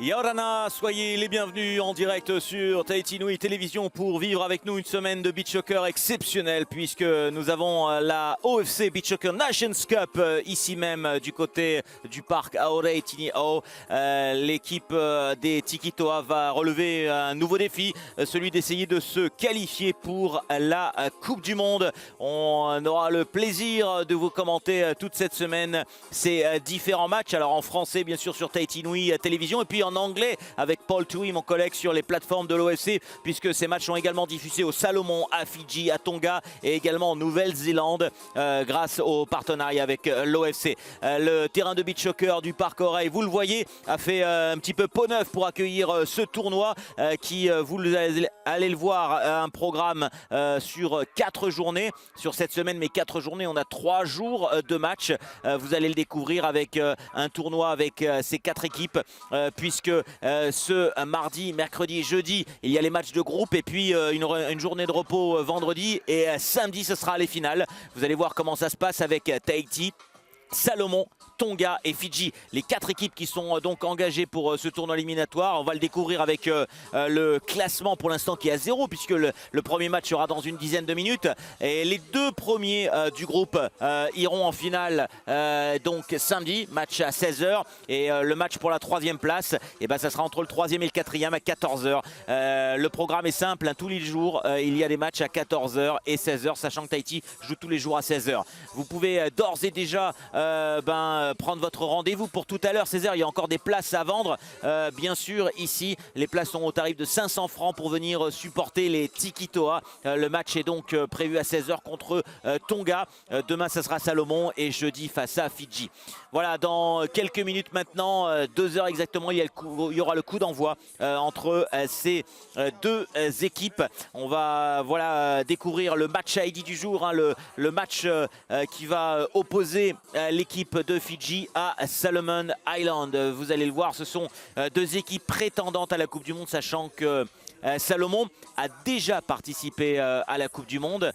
Yorana, soyez les bienvenus en direct sur Tahiti Nui Télévision pour vivre avec nous une semaine de beach soccer exceptionnelle puisque nous avons la OFC Beach Soccer Nations Cup ici même du côté du parc Aorei Tini'ao. L'équipe des Tikitoa va relever un nouveau défi, celui d'essayer de se qualifier pour la Coupe du Monde. On aura le plaisir de vous commenter toute cette semaine ces différents matchs. Alors en français bien sûr sur Tahiti Nui Télévision et puis en anglais avec Paul Tui, mon collègue sur les plateformes de l'OFC, puisque ces matchs sont également diffusés au Salomon, à Fidji, à Tonga et également en Nouvelle-Zélande grâce au partenariat avec l'OFC. Le terrain de beach soccer du Parc Aorei, vous le voyez, a fait un petit peu peau neuve pour accueillir ce tournoi qui, vous allez le voir, un programme sur 4 journées. Sur cette semaine, mais 4 journées, on a 3 jours de match. Vous allez le découvrir avec un tournoi avec ces 4 équipes, puisque ce mardi, mercredi et jeudi, il y a les matchs de groupe et puis une journée de repos vendredi et samedi, ce sera les finales. Vous allez voir comment ça se passe avec Tahiti, Salomon, Tonga et Fidji, les 4 équipes qui sont donc engagées pour ce tournoi éliminatoire. On va le découvrir avec le classement pour l'instant qui est à 0 puisque le premier match sera dans une dizaine de minutes et les 2 premiers du groupe iront en finale donc samedi, match à 16 h et le match pour la 3e place, et ben ça sera entre le 3e et le 4e à 14 h. Le programme est simple, hein, tous les jours il y a des matchs à 14 h et 16 h, sachant que Tahiti joue tous les jours à 16 h. Vous pouvez d'ores et déjà prendre votre rendez-vous pour tout à l'heure 16 h. Il y a encore des places à vendre, bien sûr. Ici les places sont au tarif de 500 francs pour venir supporter les Tikitoa. Le match est donc prévu à 16 h contre Tonga. Demain ça sera Salomon et jeudi face à Fidji. Voilà, dans quelques minutes maintenant, 2 h exactement, il y aura le coup d'envoi entre ces 2 équipes. On va découvrir le match ID du jour, hein, le match qui va opposer l'équipe de Fidji à Solomon Island. Vous allez le voir, ce sont 2 équipes prétendantes à la Coupe du Monde, sachant que Salomon a déjà participé à la Coupe du Monde.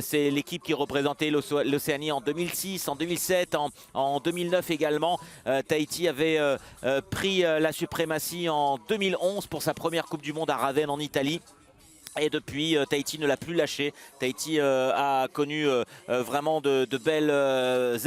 C'est l'équipe qui représentait l'Océanie en 2006, en 2007, en 2009 également. Tahiti avait pris la suprématie en 2011 pour sa première Coupe du Monde à Ravenne en Italie. Et depuis, Tahiti ne l'a plus lâché. Tahiti a connu vraiment de belles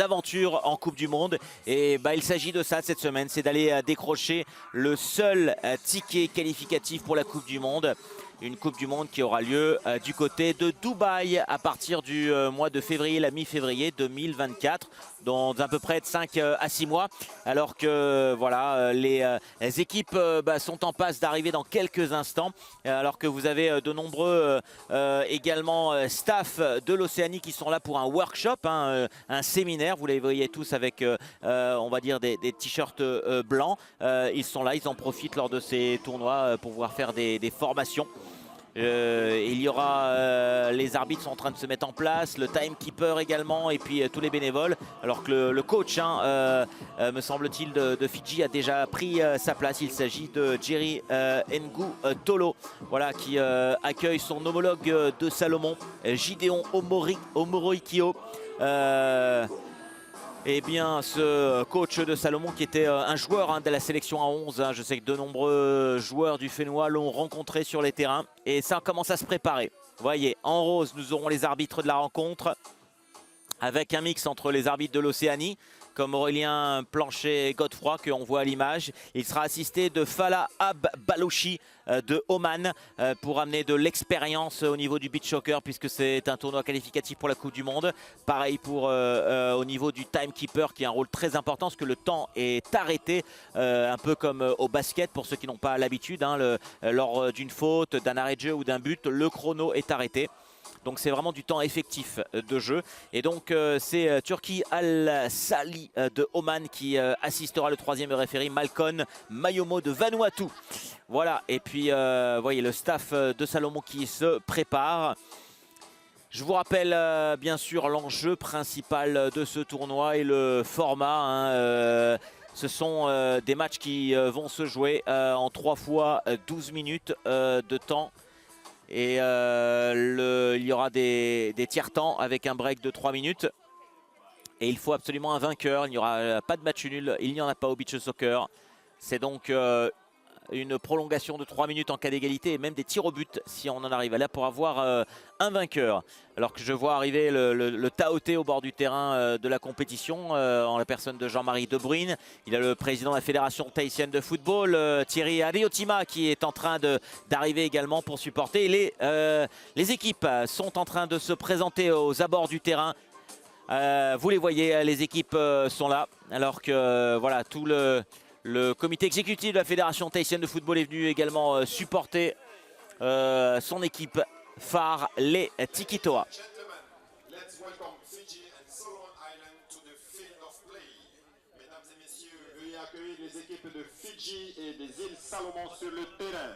aventures en Coupe du Monde. Et il s'agit de ça cette semaine, c'est d'aller décrocher le seul ticket qualificatif pour la Coupe du Monde. Une Coupe du Monde qui aura lieu du côté de Dubaï à partir du mois de février, la mi-février 2024, dans à peu près de 5 à 6 mois. Alors que voilà, les équipes sont en passe d'arriver dans quelques instants. Alors que vous avez de nombreux également staff de l'Océanie qui sont là pour un workshop, hein, un séminaire. Vous les voyez tous avec, on va dire, des t-shirts blancs. Ils sont là, ils en profitent lors de ces tournois pour pouvoir faire des formations. Il y aura les arbitres sont en train de se mettre en place, le timekeeper également et puis tous les bénévoles, alors que le coach, hein, me semble-t-il, de Fidji a déjà pris sa place. Il s'agit de Jerry Ngu Tolo, voilà, qui accueille son homologue de Salomon, Gideon Omoroikio. Eh bien, ce coach de Salomon qui était un joueur, hein, de la sélection à 11, hein. Je sais que de nombreux joueurs du Fénois l'ont rencontré sur les terrains et ça commence à se préparer. Vous voyez, en rose, nous aurons les arbitres de la rencontre avec un mix entre les arbitres de l'Océanie, comme Aurélien Planchet et Godefroy que on voit à l'image. Il sera assisté de Fala Abbalouchi de Oman pour amener de l'expérience au niveau du beach soccer, puisque c'est un tournoi qualificatif pour la Coupe du Monde. Pareil pour au niveau du timekeeper qui a un rôle très important parce que le temps est arrêté, un peu comme au basket pour ceux qui n'ont pas l'habitude, hein, lors d'une faute, d'un arrêt de jeu ou d'un but, le chrono est arrêté. Donc c'est vraiment du temps effectif de jeu. Et donc c'est Turki Al-Sali de Oman qui assistera le 3e référé, Malcolm Mayomo de Vanuatu. Voilà, et puis vous voyez le staff de Salomon qui se prépare. Je vous rappelle bien sûr l'enjeu principal de ce tournoi et le format, hein, ce sont des matchs qui vont se jouer en 3 fois 12 minutes de temps. Et il y aura des tiers-temps avec un break de 3 minutes. Et il faut absolument un vainqueur. Il n'y aura pas de match nul. Il n'y en a pas au beach soccer. C'est donc une prolongation de 3 minutes en cas d'égalité et même des tirs au but si on en arrive à là pour avoir un vainqueur. Alors que je vois arriver le Taoté au bord du terrain de la compétition en la personne de Jean-Marie De Bruyne. Il y a le président de la Fédération tahitienne de football, Thierry Adeotima, qui est en train d'arriver également pour supporter. Les équipes sont en train de se présenter aux abords du terrain. Vous les voyez, les équipes sont là, alors que voilà, tout le comité exécutif de la Fédération tahitienne de football est venu également supporter son équipe phare, les Tikitoa. Mesdames et messieurs, veuillez accueillir les équipes de Fidji et des îles Salomon sur le terrain.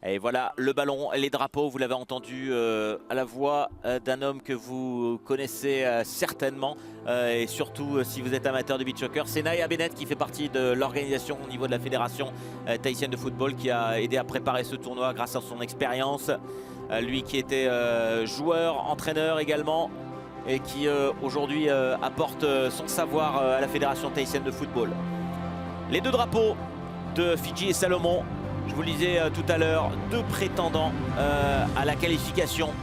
Et voilà le ballon, les drapeaux, vous l'avez entendu à la voix d'un homme que vous connaissez certainement et surtout si vous êtes amateur de beach soccer, c'est Naya Bennett qui fait partie de l'organisation au niveau de la Fédération tahitienne de football qui a aidé à préparer ce tournoi grâce à son expérience. Lui qui était joueur, entraîneur également et qui aujourd'hui apporte son savoir à la Fédération tahitienne de football. Les deux drapeaux de Fidji et Salomon. Je vous le disais tout à l'heure, deux prétendants à la qualification.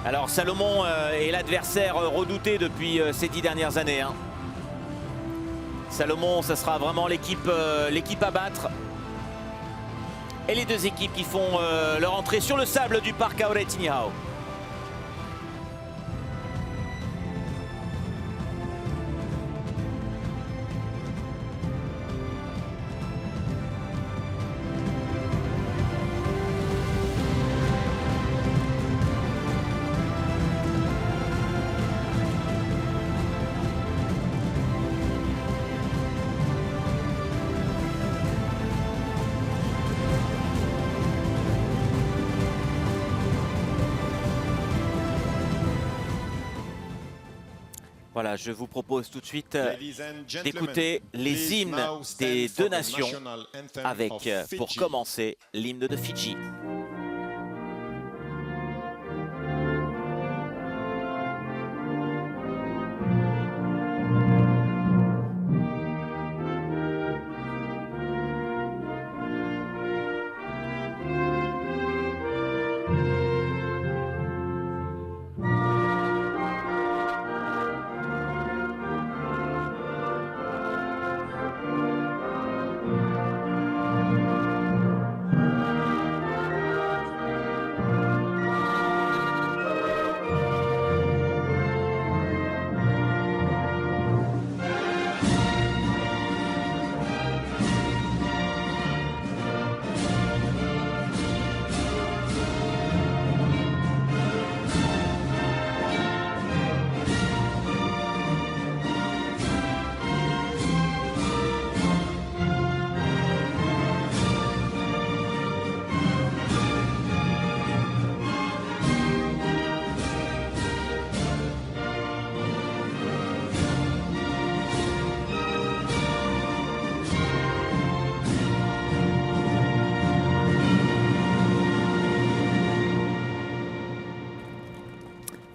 Alors Salomon est l'adversaire redouté depuis ces 10 dernières années. Salomon, ça sera vraiment l'équipe à battre. Et les deux équipes qui font leur entrée sur le sable du parc Auretiniao. Voilà, je vous propose tout de suite d'écouter les hymnes des deux nations avec, pour commencer, l'hymne de Fidji.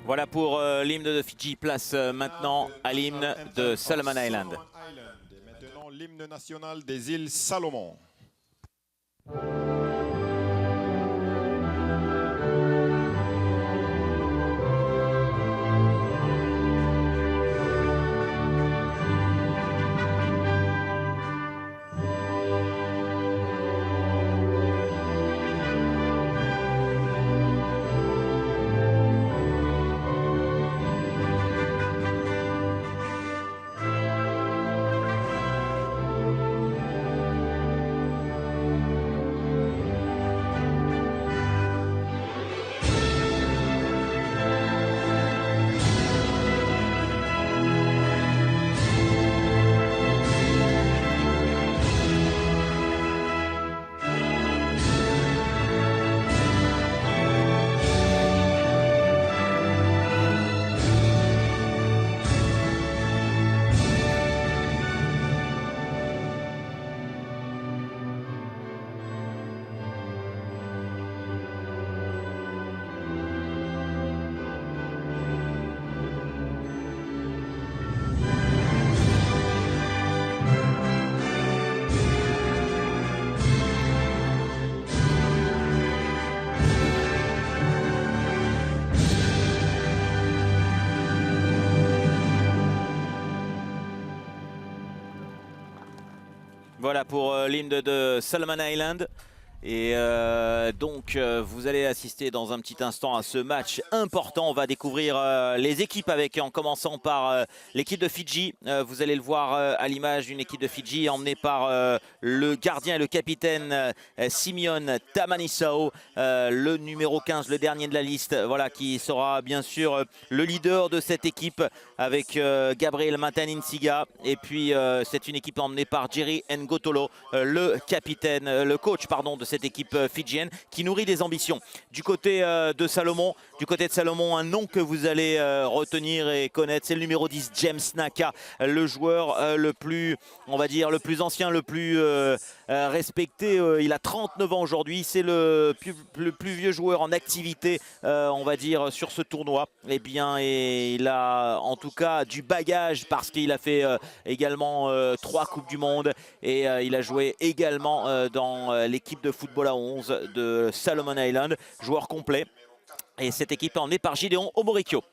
Voilà pour l'hymne de Fidji. Place maintenant à l'hymne de Solomon Island. Et maintenant l'hymne national des îles Salomon. Voilà pour l'hymne de Solomon Island. Et donc vous allez assister dans un petit instant à ce match important. On va découvrir les équipes en commençant par l'équipe de Fidji. Vous allez le voir à l'image d'une équipe de Fidji emmenée par le gardien et le capitaine Simeon Tamanisao, le numéro 15, le dernier de la liste, voilà, qui sera bien sûr le leader de cette équipe avec Gabriel Mataninsiga. Et puis c'est une équipe emmenée par Jerry Ngotolo, le capitaine, le coach pardon, de cette équipe fidjienne qui nourrit des ambitions. Du côté de Salomon, un nom que vous allez retenir et connaître, c'est le numéro 10, James Naka, le joueur le plus, on va dire, le plus ancien, le plus respecté. Il a 39 ans aujourd'hui, c'est le plus vieux joueur en activité, on va dire, sur ce tournoi. Eh bien, et il a en tout cas du bagage parce qu'il a fait également 3 Coupes du Monde et il a joué également dans l'équipe de football à 11 de Solomon Island, joueur complet. Et cette équipe est emmenée par Gideon Omorikyo.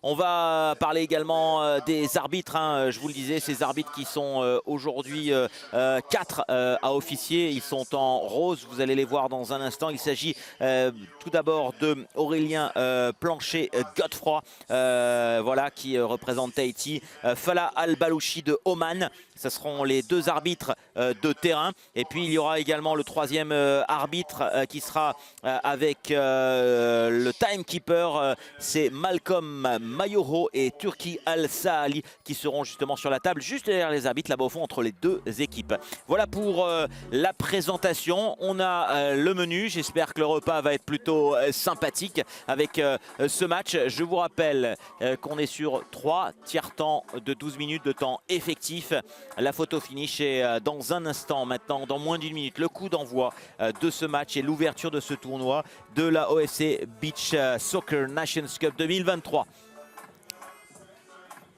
On va parler également des arbitres, hein. Je vous le disais, ces arbitres qui sont aujourd'hui 4 à officier. Ils sont en rose, vous allez les voir dans un instant. Il s'agit tout d'abord de Aurélien Plancher-Godefroy, voilà, qui représente Tahiti. Fala Al-Balouchi de Oman. Ce seront les 2 arbitres de terrain. Et puis il y aura également le 3e arbitre qui sera avec le timekeeper. C'est Malcolm Mayoro et Turki Al-Saali qui seront justement sur la table, juste derrière les arbitres, là-bas au fond, entre les 2 équipes. Voilà pour la présentation. On a le menu. J'espère que le repas va être plutôt sympathique avec ce match. Je vous rappelle qu'on est sur 3 tiers-temps de 12 minutes de temps effectif. La photo finish est dans un instant maintenant, dans moins d'1 minute, le coup d'envoi de ce match et l'ouverture de ce tournoi de la OFC Beach Soccer Nations Cup 2023.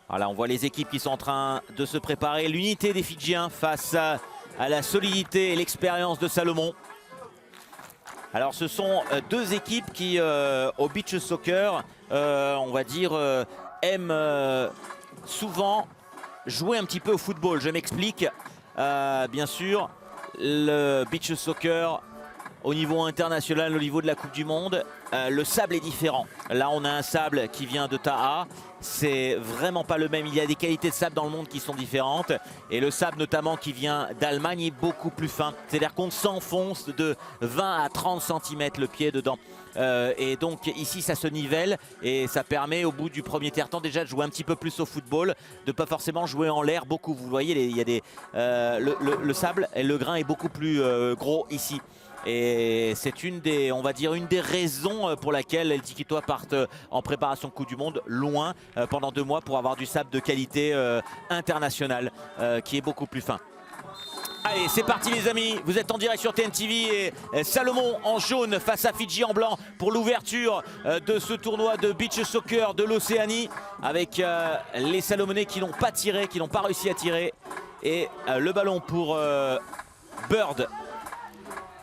Voilà, on voit les équipes qui sont en train de se préparer. L'unité des Fidjiens face à la solidité et l'expérience de Salomon. Alors ce sont 2 équipes qui, au beach soccer, on va dire, aiment souvent jouer un petit peu au football. Je m'explique. Bien sûr, le beach soccer au niveau international, au niveau de la Coupe du Monde, le sable est différent. Là, on a un sable qui vient de Taha. C'est vraiment pas le même. Il y a des qualités de sable dans le monde qui sont différentes. Et le sable, notamment, qui vient d'Allemagne, est beaucoup plus fin. C'est-à-dire qu'on s'enfonce de 20 à 30 cm le pied dedans. Et donc ici ça se nivelle et ça permet au bout du premier tiers-temps déjà de jouer un petit peu plus au football, de pas forcément jouer en l'air beaucoup. Vous voyez, il y a des, le sable et le grain est beaucoup plus gros ici. Et c'est une des, on va dire, une des raisons pour laquelle les Tikitois partent en préparation Coupe du Monde loin pendant 2 mois pour avoir du sable de qualité internationale qui est beaucoup plus fin. Allez, c'est parti les amis, vous êtes en direct sur TNTV et Salomon en jaune face à Fidji en blanc pour l'ouverture de ce tournoi de beach soccer de l'Océanie avec les Salomonais qui n'ont pas tiré, qui n'ont pas réussi à tirer et le ballon pour Bird.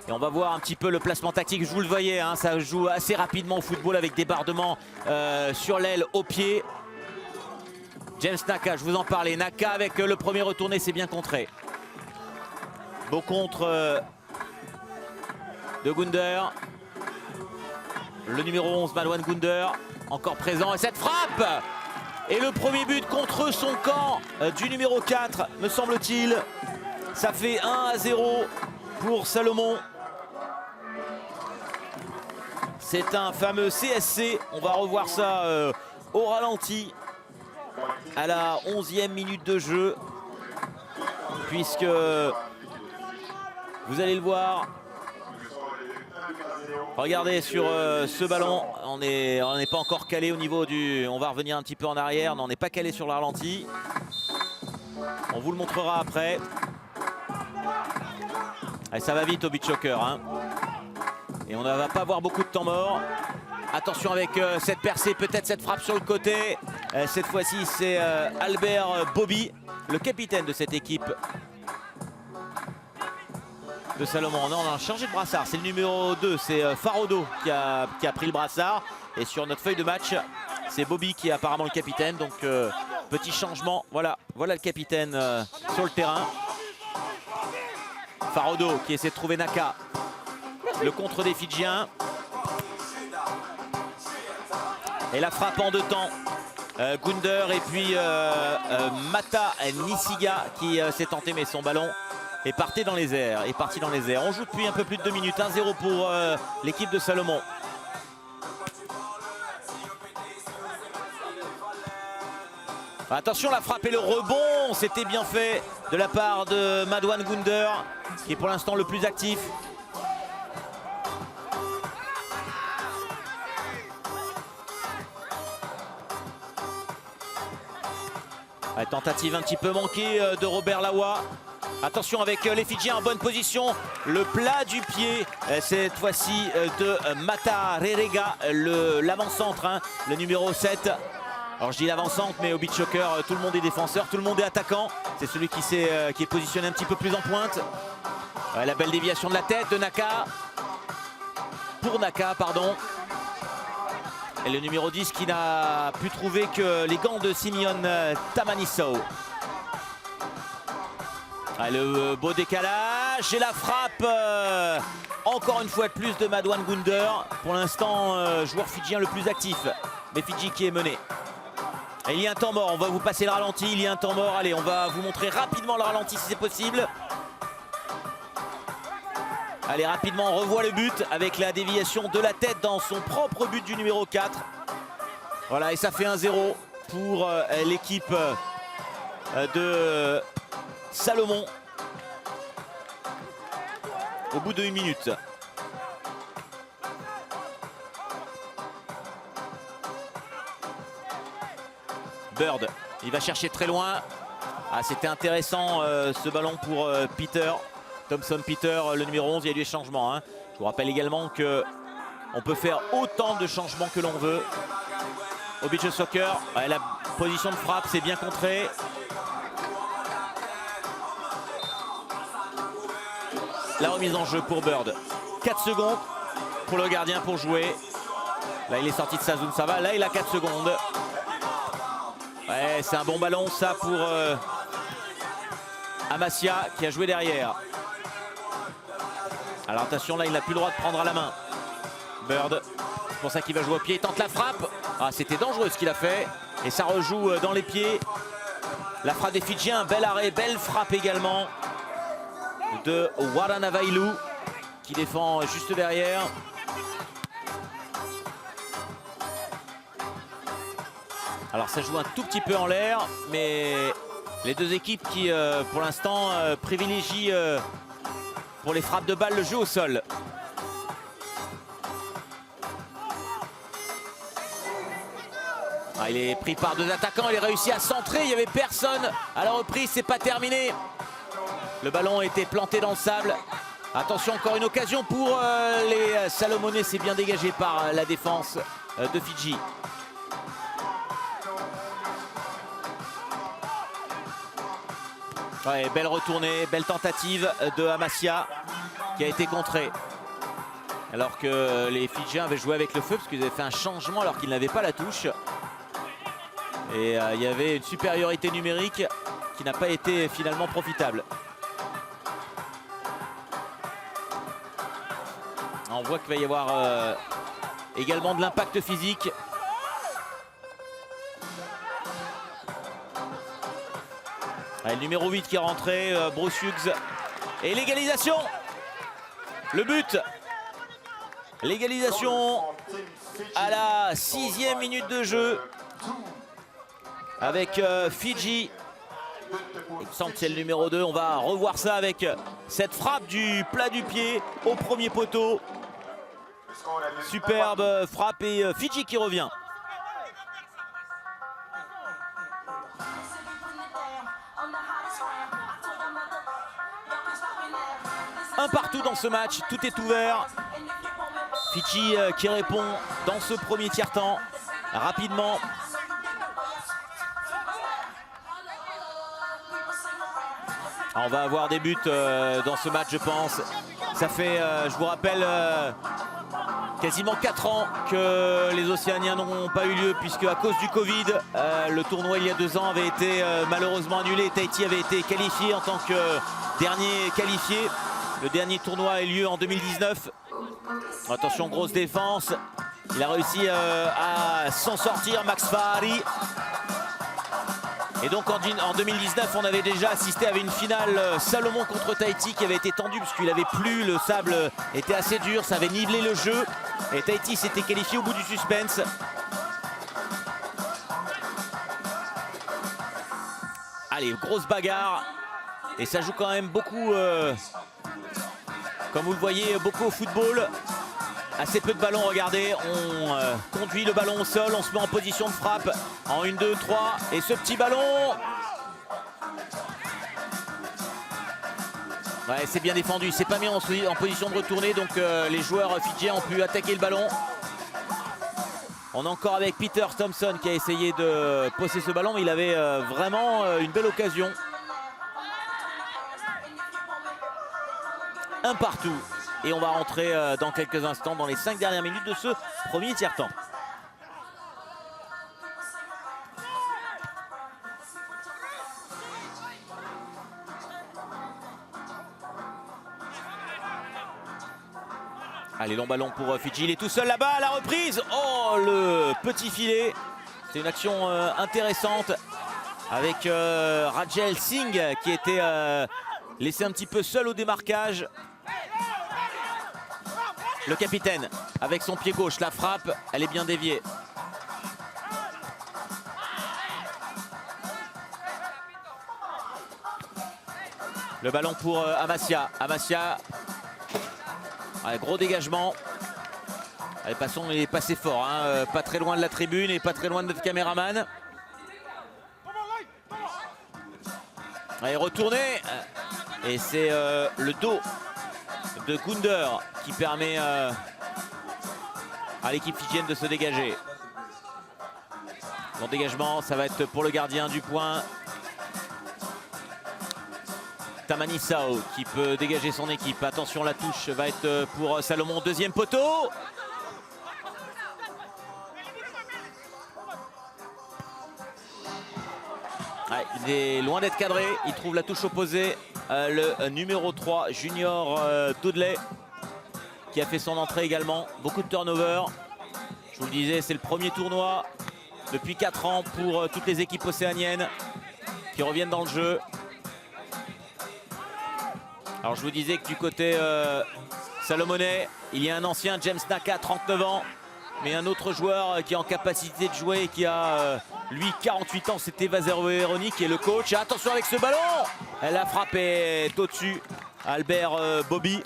Et on va voir un petit peu le placement tactique, je vous le voyais, hein, ça joue assez rapidement au football avec débordement sur l'aile, au pied. James Naka, je vous en parlais, Naka avec le premier retourné, c'est bien contré. Beau contre de Gunder. Le numéro 11, Malouane Gunder, encore présent. Et cette frappe! Et le premier but contre son camp du numéro 4, me semble-t-il. Ça fait 1-0 pour Salomon. C'est un fameux CSC. On va revoir ça au ralenti à la 11e minute de jeu. Puisque... vous allez le voir. Regardez sur ce ballon, on n'est pas encore calé au niveau du... On va revenir un petit peu en arrière, on n'est pas calé sur le ralenti. On vous le montrera après. Allez, ça va vite au beach soccer, hein. Et on ne va pas avoir beaucoup de temps mort. Attention avec cette percée, peut-être cette frappe sur le côté. Cette fois-ci, c'est Albert Bobby, le capitaine de cette équipe de Salomon. Non, on a changé de brassard, c'est le numéro 2, c'est Farodo qui a pris le brassard. Et sur notre feuille de match, c'est Bobby qui est apparemment le capitaine. Donc petit changement, voilà le capitaine sur le terrain. Farodo qui essaie de trouver Naka. Le contre des Fidjiens. Et la frappe en 2 temps. Gunder et puis Mata Nisiga qui s'est tenté, mais son ballon est parti dans les airs. On joue depuis un peu plus de 2 minutes. 1-0 pour l'équipe de Salomon. Attention, la frappe et le rebond, c'était bien fait de la part de Madouane Gunder, qui est pour l'instant le plus actif. Tentative un petit peu manquée de Robert Lawa. Attention avec les Fidjiens en bonne position. Le plat du pied, cette fois-ci de Mata Rerega, l'avant-centre, hein, le numéro 7. Alors je dis l'avant-centre, mais au beach soccer, tout le monde est défenseur, tout le monde est attaquant. C'est celui qui est positionné un petit peu plus en pointe. La belle déviation de la tête de Naka. Pour Naka, pardon. Et le numéro 10 qui n'a pu trouver que les gants de Simeon Tamaniso. Le beau décalage et la frappe encore une fois de plus de Madouane Gunder. Pour l'instant, joueur fidjien le plus actif. Mais Fidji qui est mené. Et il y a un temps mort, on va vous passer le ralenti, il y a un temps mort. Allez, on va vous montrer rapidement le ralenti si c'est possible. Allez, rapidement, on revoit le but avec la déviation de la tête dans son propre but du numéro 4. Voilà, et ça fait 1-0 pour l'équipe de Salomon. Au bout de 1 minute. Bird, il va chercher très loin. Ah, c'était intéressant ce ballon pour Peter. Thompson Peter, le numéro 11, il y a eu des changements. Hein. Je vous rappelle également qu'on peut faire autant de changements que l'on veut au beach soccer. Ouais, la position de frappe, c'est bien contré. La remise en jeu pour Bird. 4 secondes pour le gardien pour jouer. Là, il est sorti de sa zone, ça va. Là, il a 4 secondes. Ouais, c'est un bon ballon, ça, pour Amasia, qui a joué derrière. Alors attention, là, il n'a plus le droit de prendre à la main. Bird, c'est pour ça qu'il va jouer au pied. Il tente la frappe. Ah, c'était dangereux ce qu'il a fait. Et ça rejoue dans les pieds. La frappe des Fidjiens, bel arrêt, belle frappe également de Waranavailu, qui défend juste derrière. Alors ça joue un tout petit peu en l'air, mais les deux équipes qui, pour l'instant, privilégient pour les frappes de balle le jeu au sol. Ah, il est pris par 2 attaquants, il a réussi à centrer, il n'y avait personne à la reprise, c'est pas terminé. Le ballon a été planté dans le sable. Attention, encore une occasion pour les Salomonais, c'est bien dégagé par la défense de Fidji. Ouais, belle retournée, belle tentative de Amasia qui a été contrée. Alors que les Fidjiens avaient joué avec le feu parce qu'ils avaient fait un changement alors qu'ils n'avaient pas la touche. Et il y avait une supériorité numérique qui n'a pas été finalement profitable. On voit qu'il va y avoir également de l'impact physique. Allez, le numéro 8 qui est rentré, Bruce Hughes. Et l'égalisation. Le but. L'égalisation à la 6e minute de jeu. Avec Fidji. Il me semble que c'est le numéro 2. On va revoir ça avec cette frappe du plat du pied au premier poteau. Superbe frappe et Fidji qui revient. Un partout dans ce match, tout est ouvert. Fidji qui répond dans ce premier tiers-temps rapidement. On va avoir des buts dans ce match, je pense. Ça fait, je vous rappelle, quasiment 4 ans que les Océaniens n'ont pas eu lieu, puisque à cause du Covid, le tournoi il y a 2 ans avait été malheureusement annulé. Tahiti avait été qualifié en tant que dernier qualifié. Le dernier tournoi a eu lieu en 2019. Attention, grosse défense. Il a réussi à s'en sortir, Max Fahari. Et donc en 2019, on avait déjà assisté à une finale Salomon contre Tahiti qui avait été tendue parce qu'il avait plu, le sable était assez dur, ça avait nivelé le jeu. Et Tahiti s'était qualifié au bout du suspense. Allez, grosse bagarre. Et ça joue quand même beaucoup, comme vous le voyez, beaucoup au football. Assez peu de ballons, regardez, on conduit le ballon au sol, on se met en position de frappe en 1, 2, 3. Et ce petit ballon, ouais, c'est bien défendu, c'est pas mis en position de retourner, donc les joueurs fidjiens ont pu attaquer le ballon. On est encore avec Peter Thompson qui a essayé de poser ce ballon, mais il avait vraiment une belle occasion. Un partout. Et on va rentrer dans quelques instants dans les 5 dernières minutes de ce premier tiers-temps. Allez, long ballon pour Fidji. Il est tout seul là-bas à la reprise. Oh, le petit filet. C'est une action intéressante avec Rajel Singh qui était laissé un petit peu seul au démarquage. Le capitaine avec son pied gauche, la frappe, elle est bien déviée. Le ballon pour Amassia. Amassia, ouais, gros dégagement. Allez, passons, il est passé fort, hein, pas très loin de la tribune et pas très loin de notre caméraman. Allez, retourné. Et c'est le dos de Gunder qui permet à l'équipe fidjienne de se dégager. Bon dégagement, ça va être pour le gardien du point. Tamani Sao qui peut dégager son équipe. Attention, la touche va être pour Salomon, deuxième poteau. Ouais, il est loin d'être cadré, il trouve la touche opposée. Le numéro 3, Junior Dudley, qui a fait son entrée également. Beaucoup de turnover. Je vous le disais, c'est le premier tournoi depuis 4 ans pour toutes les équipes océaniennes qui reviennent dans le jeu. Alors je vous disais que du côté Salomonais, il y a un ancien James Naka, 39 ans. Mais un autre joueur qui est en capacité de jouer, qui a lui 48 ans, c'était Vazero Veroni qui est le coach. Attention avec ce ballon, la frappe est au-dessus. Albert Bobby.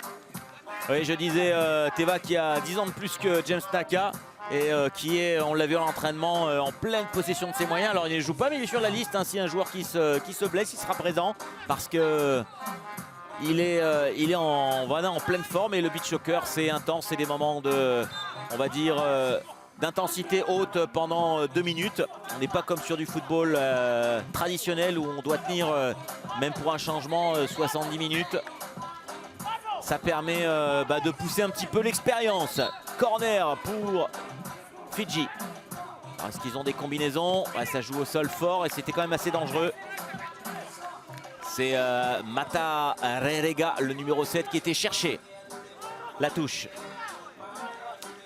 Oui, je disais Teva qui a 10 ans de plus que James Naka et qui est, on l'a vu à l'entraînement, en pleine possession de ses moyens. Alors il ne joue pas, mais il est sur la liste. Ainsi, un joueur qui se blesse, il sera présent parce que il est voilà, en pleine forme. Et le beach soccer, c'est intense, c'est des moments de, on va dire, d'intensité haute pendant 2 minutes. On n'est pas comme sur du football traditionnel où on doit tenir, même pour un changement, 70 minutes. Ça permet de pousser un petit peu l'expérience. Corner pour Fidji. Est-ce qu'ils ont des combinaisons? Ouais, ça joue au sol fort et c'était quand même assez dangereux. C'est Mata Rerega, le numéro 7, qui était cherché. La touche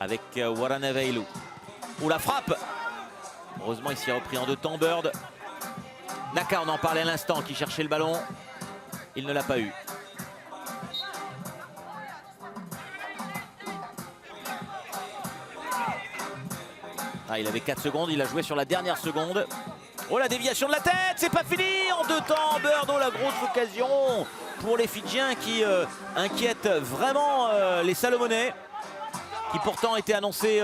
avec Waranaveilu. Ou la frappe. Heureusement, il s'y est repris en 2 temps, Bird. Naka, on en parlait à l'instant, qui cherchait le ballon. Il ne l'a pas eu. Ah, il avait 4 secondes, il a joué sur la dernière seconde. Oh, la déviation de la tête, c'est pas fini en 2 temps. Bird, oh, la grosse occasion pour les Fidjiens qui inquiètent vraiment les Salomonais, qui pourtant étaient annoncés,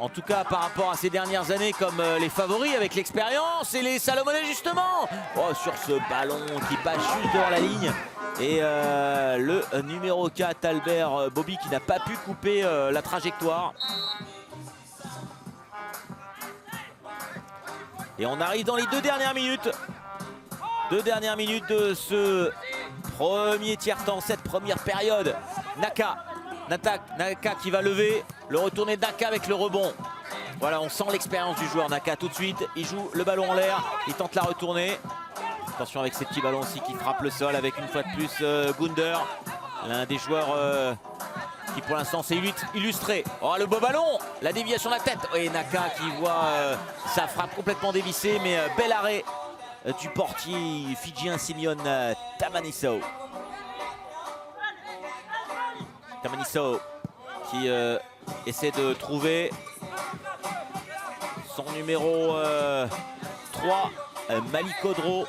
en tout cas par rapport à ces dernières années, comme les favoris avec l'expérience. Et les Salomonais justement, oh, sur ce ballon qui passe juste devant la ligne. Et le numéro 4, Albert Bobby, qui n'a pas pu couper la trajectoire. Et on arrive dans les 2 dernières minutes. 2 dernières minutes de ce premier tiers-temps, cette première période. Naka qui va lever, le retourner de Naka avec le rebond. Voilà, on sent l'expérience du joueur Naka tout de suite. Il joue le ballon en l'air, il tente la retournée. Attention avec ces petits ballons aussi qui frappent le sol avec une fois de plus Gunder. L'un des joueurs qui pour l'instant s'est illustré. Oh, le beau ballon, la déviation de la tête. Et Naka qui voit sa frappe complètement dévissée, mais bel arrêt du portier fidjien Simeon Tamaniso. Tamaniso qui essaie de trouver son numéro 3, Malikodro.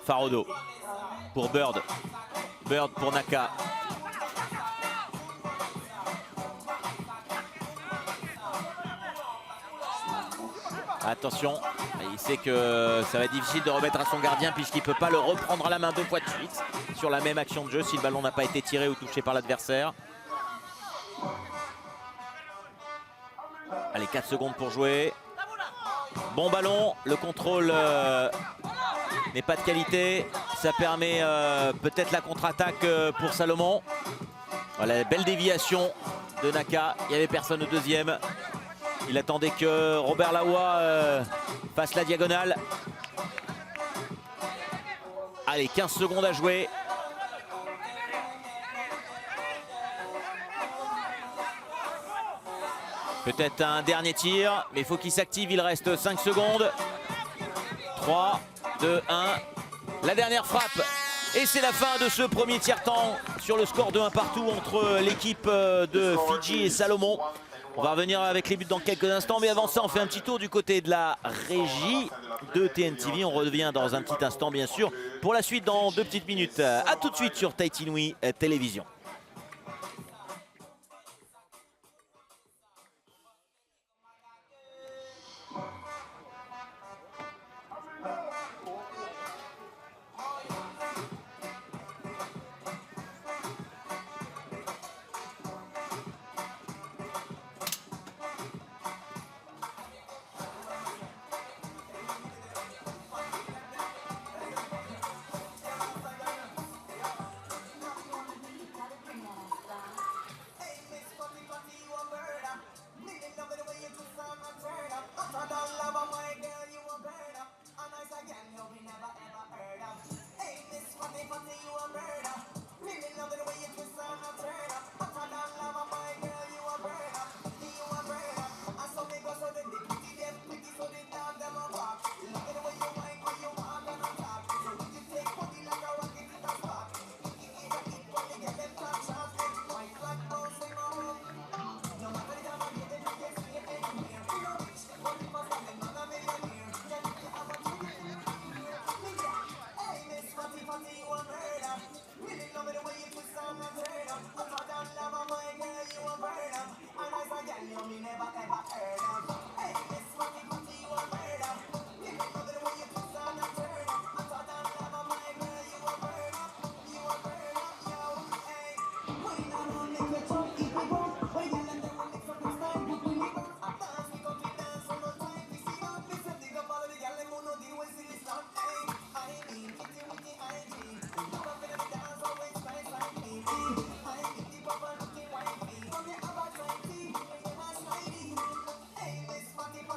Farodo pour Bird. Bird pour Naka. Attention, il sait que ça va être difficile de remettre à son gardien puisqu'il ne peut pas le reprendre à la main 2 fois de suite sur la même action de jeu si le ballon n'a pas été tiré ou touché par l'adversaire. Allez, 4 secondes pour jouer. Bon ballon, le contrôle n'est pas de qualité. Ça permet peut-être la contre-attaque pour Salomon. Voilà, belle déviation de Naka. Il n'y avait personne au deuxième. Il attendait que Robert Lawa fasse la diagonale. Allez, 15 secondes à jouer. Peut-être un dernier tir, mais il faut qu'il s'active. Il reste 5 secondes. 3, 2, 1. La dernière frappe. Et c'est la fin de ce premier tiers-temps sur le score de 1 partout entre l'équipe de Fidji et Salomon. On va revenir avec les buts dans quelques instants, mais avant ça, on fait un petit tour du côté de la régie de TNTV. On revient dans un petit instant, bien sûr, pour la suite dans 2 petites minutes. A tout de suite sur Tahiti Nui Télévision.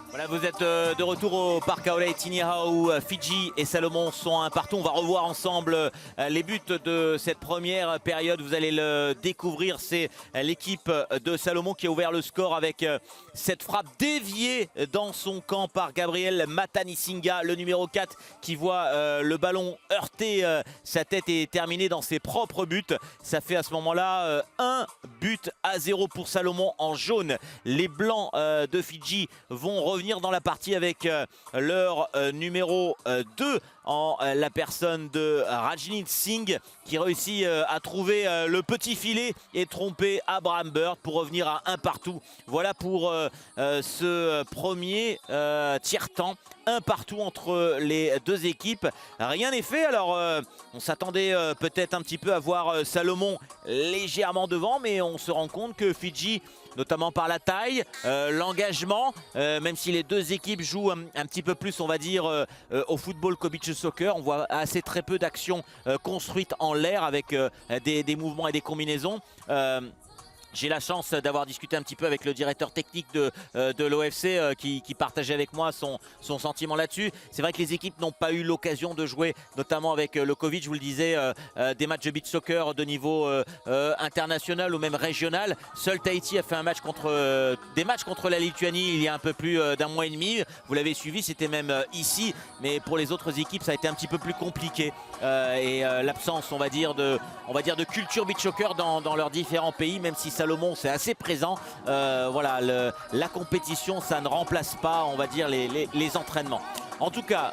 Voilà, vous êtes de retour au parc Aolei Tiniha où Fidji et Salomon sont 1 partout. On va revoir ensemble les buts de cette première période. Vous allez le découvrir, c'est l'équipe de Salomon qui a ouvert le score avec cette frappe déviée dans son camp par Gabriel Matanisinga, le numéro 4 qui voit le ballon heurter sa tête et terminer dans ses propres buts. Ça fait à ce moment-là 1-0 pour Salomon en jaune. Les blancs de Fidji vont revenir dans la partie avec leur numéro 2 en la personne de Rajneet Singh qui réussit à trouver le petit filet et tromper Abraham Bird pour revenir à 1 partout. Voilà pour ce premier tiers-temps. 1 partout entre les 2 équipes. Rien n'est fait. Alors on s'attendait peut-être un petit peu à voir Salomon légèrement devant, mais on se rend compte que Fidji, notamment par la taille, l'engagement, même si les 2 équipes jouent un petit peu plus, on va dire, au football qu'au beach soccer, on voit assez très peu d'actions construites en l'air avec des mouvements et des combinaisons. J'ai la chance d'avoir discuté un petit peu avec le directeur technique de l'OFC qui partageait avec moi son sentiment là-dessus. C'est vrai que les équipes n'ont pas eu l'occasion de jouer, notamment avec le Covid, je vous le disais, des matchs de beach soccer de niveau international ou même régional. Seul Tahiti a fait des matchs contre la Lituanie il y a un peu plus d'un mois et demi. Vous l'avez suivi, c'était même ici. Mais pour les autres équipes, ça a été un petit peu plus compliqué. L'absence, on va dire, de culture beach soccer dans leurs différents pays, même si Salomon c'est assez présent. Voilà, la compétition, ça ne remplace pas, on va dire, les entraînements. En tout cas,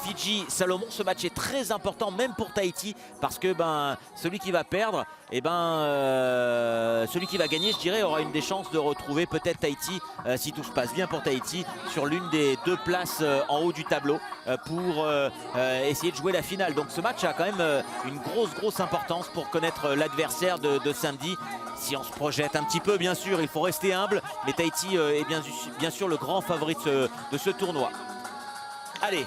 Fidji, Salomon, ce match est très important même pour Tahiti parce que celui qui va perdre, celui qui va gagner, je dirais, aura une des chances de retrouver peut-être Tahiti, si tout se passe bien pour Tahiti, sur l'une des 2 places en haut du tableau pour essayer de jouer la finale. Donc ce match a quand même une grosse importance pour connaître l'adversaire de samedi. Si on se projette un petit peu, bien sûr, il faut rester humble, mais Tahiti est bien sûr le grand favori de ce tournoi. Allez,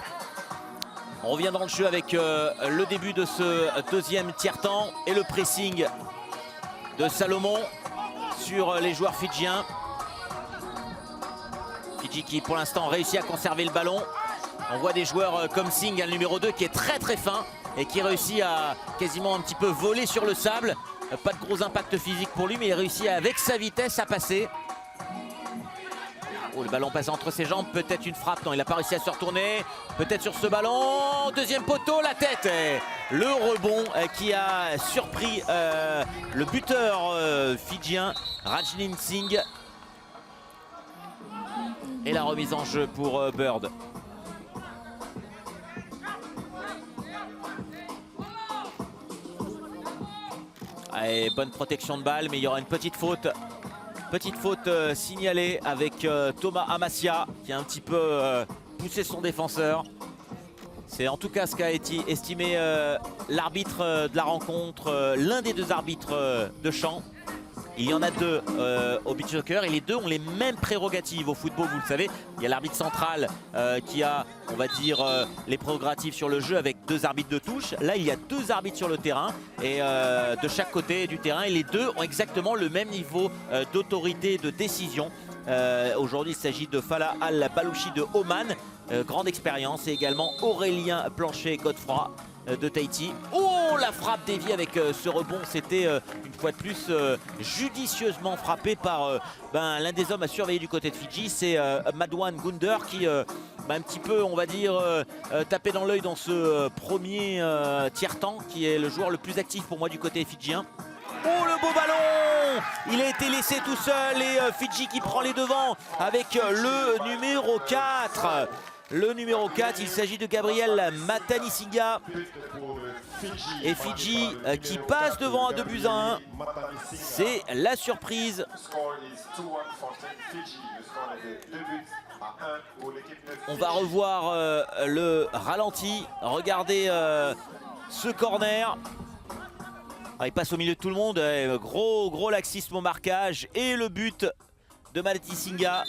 on revient dans le jeu avec le début de ce deuxième tiers-temps et le pressing de Salomon sur les joueurs fidjiens. Fidji qui pour l'instant réussit à conserver le ballon. On voit des joueurs comme Singh, le numéro 2, qui est très fin et qui réussit à quasiment un petit peu voler sur le sable. Pas de gros impact physique pour lui, mais il réussit avec sa vitesse à passer. Oh, le ballon passe entre ses jambes, peut-être une frappe. Non, il n'a pas réussi à se retourner. Peut-être sur ce ballon. Deuxième poteau, la tête. Le rebond qui a surpris le buteur fidjien, Rajneem Singh. Et la remise en jeu pour Bird. Allez, bonne protection de balle, mais il y aura une petite faute. Petite faute signalée avec Thomas Amassia qui a un petit peu poussé son défenseur. C'est en tout cas ce qu'a estimé l'arbitre de la rencontre, l'un des 2 arbitres de champ. Il y en a 2 au beach soccer et les 2 ont les mêmes prérogatives au football, vous le savez. Il y a l'arbitre central qui a, on va dire, les prérogatives sur le jeu avec 2 arbitres de touche. Là, il y a 2 arbitres sur le terrain et de chaque côté du terrain. Et les 2 ont exactement le même niveau d'autorité et de décision. Aujourd'hui, il s'agit de Falah Al-Balouchi de Oman, grande expérience, et également Aurélien Planchet-Godefroy de Tahiti. Oh, la frappe déviée avec ce rebond, c'était une fois de plus judicieusement frappé par l'un des hommes à surveiller du côté de Fidji, c'est Madouane Gunder qui un petit peu, on va dire, tapé dans l'œil dans ce premier tiers-temps, qui est le joueur le plus actif pour moi du côté fidjien. Oh, le beau ballon! Il a été laissé tout seul et Fidji qui prend les devants avec le numéro 4. Le numéro 4, il s'agit de Gabriel Matanisinga. Et Fidji qui passe devant à 2-1. C'est la surprise. On va revoir le ralenti. Regardez ce corner. Il passe au milieu de tout le monde. Gros laxisme au marquage. Et le but de Matanisinga.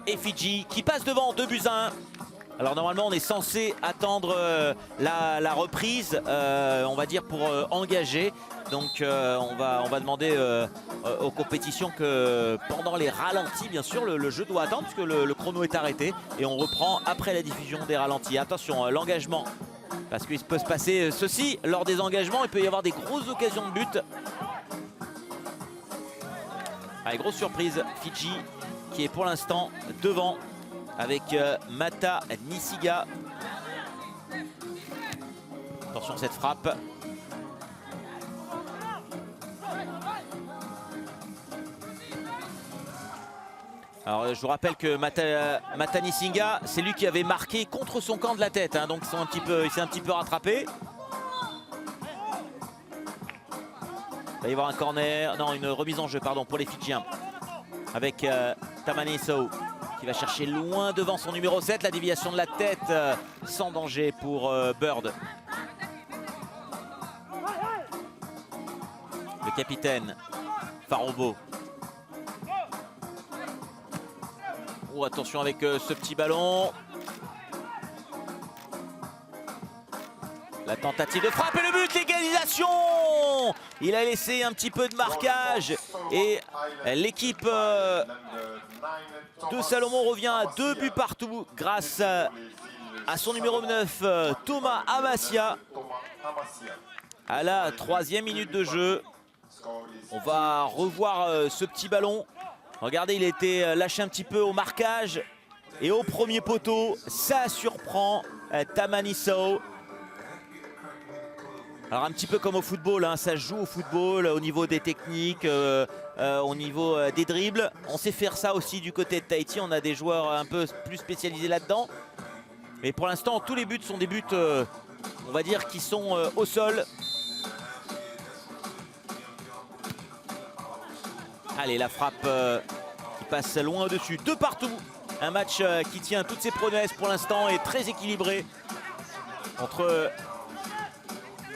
Et Fidji qui passe devant 2-1. Alors normalement on est censé attendre la reprise, on va dire, pour engager. Donc on va demander aux compétitions que pendant les ralentis, bien sûr, le jeu doit attendre puisque le chrono est arrêté. Et on reprend après la diffusion des ralentis. Attention, l'engagement, parce qu'il peut se passer ceci lors des engagements. Il peut y avoir des grosses occasions de but. Allez, grosse surprise, Fidji qui est pour l'instant devant avec Mata Nisiga. Attention à cette frappe. Alors je vous rappelle que Mata Nisiga, c'est lui qui avait marqué contre son camp de la tête, hein, donc il s'est un petit peu rattrapé. Il va y avoir un corner, non, une remise en jeu, pardon, pour les Fidjiens. Avec Tamani Sow qui va chercher loin devant son numéro 7. La déviation de la tête sans danger pour Bird. Le capitaine Farobo. Oh, attention avec ce petit ballon. La tentative de frappe et le but, l'égalisation. Il a laissé un petit peu de marquage et l'équipe de Salomon revient à 2 buts partout grâce à son numéro 9, Thomas Amassia. À la 3e minute de jeu, on va revoir ce petit ballon. Regardez, il a été lâché un petit peu au marquage et au premier poteau. Ça surprend Tamani Sow. Alors un petit peu comme au football, hein, ça joue au football au niveau des techniques, au niveau des dribbles. On sait faire ça aussi du côté de Tahiti, on a des joueurs un peu plus spécialisés là-dedans. Mais pour l'instant, tous les buts sont des buts, on va dire, qui sont au sol. Allez, la frappe qui passe loin au-dessus, 2 partout. Un match qui tient toutes ses promesses pour l'instant et très équilibré entre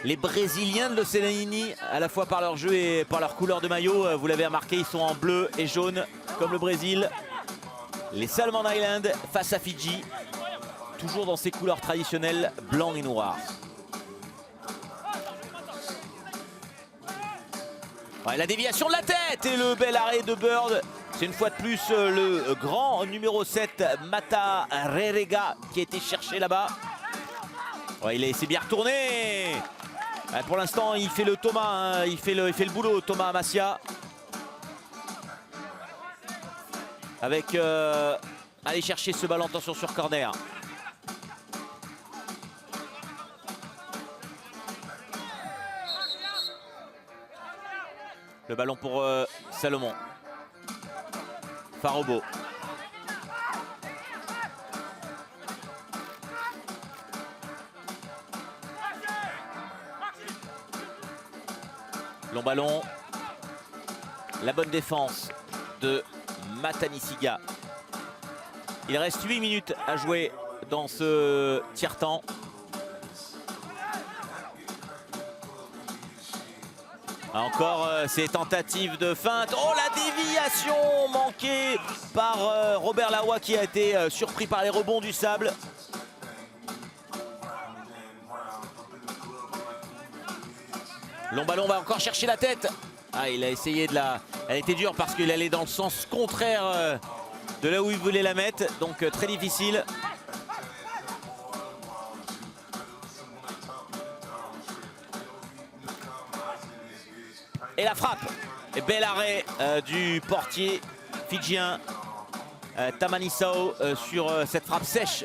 les Brésiliens de l'Océanie, à la fois par leur jeu et par leur couleur de maillot. Vous l'avez remarqué, ils sont en bleu et jaune comme le Brésil. Les Solomon Islands face à Fidji, toujours dans ses couleurs traditionnelles, blanc et noir. Ouais, la déviation de la tête et le bel arrêt de Bird. C'est une fois de plus le grand numéro 7, Mata Rerega, qui a été cherché là-bas. Ouais, il s'est bien retourné. Ouais, pour l'instant, il fait le Thomas, hein, il fait le boulot, Thomas Amassia. Avec aller chercher ce ballon, attention sur corner. Le ballon pour Salomon. Farobo. Long ballon. La bonne défense de Matanisiga. Il reste 8 minutes à jouer dans ce tiers-temps. Encore ces tentatives de feinte. Oh, la déviation manquée par Robert Lawa qui a été surpris par les rebonds du sable. Long ballon, va encore chercher la tête. Ah, il a essayé de la... Elle était dure parce qu'il allait dans le sens contraire de là où il voulait la mettre. Donc très difficile. Et la frappe. Et bel arrêt du portier fidjien Tamani Sow sur cette frappe sèche.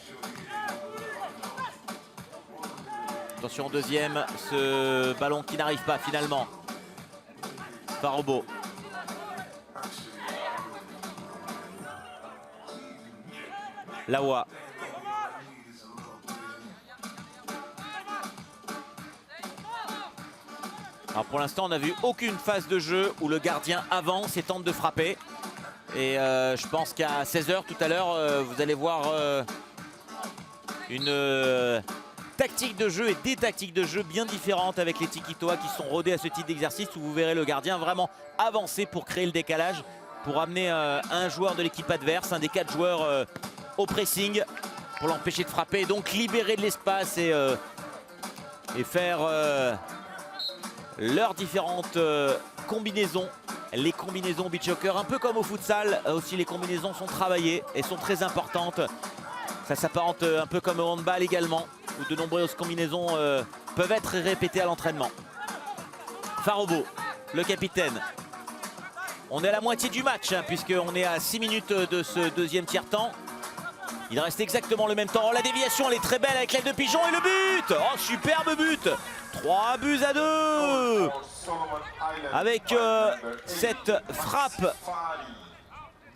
Attention, deuxième, ce ballon qui n'arrive pas finalement. Farobo. Lawa. Alors pour l'instant, on n'a vu aucune phase de jeu où le gardien avance et tente de frapper. Et je pense qu'à 16 h tout à l'heure, vous allez voir une tactique de jeu et des tactiques de jeu bien différentes avec les Tiki-Toa qui sont rodés à ce type d'exercice où vous verrez le gardien vraiment avancer pour créer le décalage, pour amener un joueur de l'équipe adverse, un des 4 joueurs au pressing pour l'empêcher de frapper et donc libérer de l'espace et faire leurs différentes combinaisons. Les combinaisons beach soccer, un peu comme au futsal, aussi les combinaisons sont travaillées et sont très importantes. Ça s'apparente un peu comme au handball également, où de nombreuses combinaisons peuvent être répétées à l'entraînement. Farobo, le capitaine. On est à la moitié du match, hein, puisqu'on est à 6 minutes de ce deuxième tiers-temps. Il reste exactement le même temps. Oh, la déviation, elle est très belle avec l'aile de Pigeon et le but. Oh, superbe but. 3 buts à 2. Avec cette frappe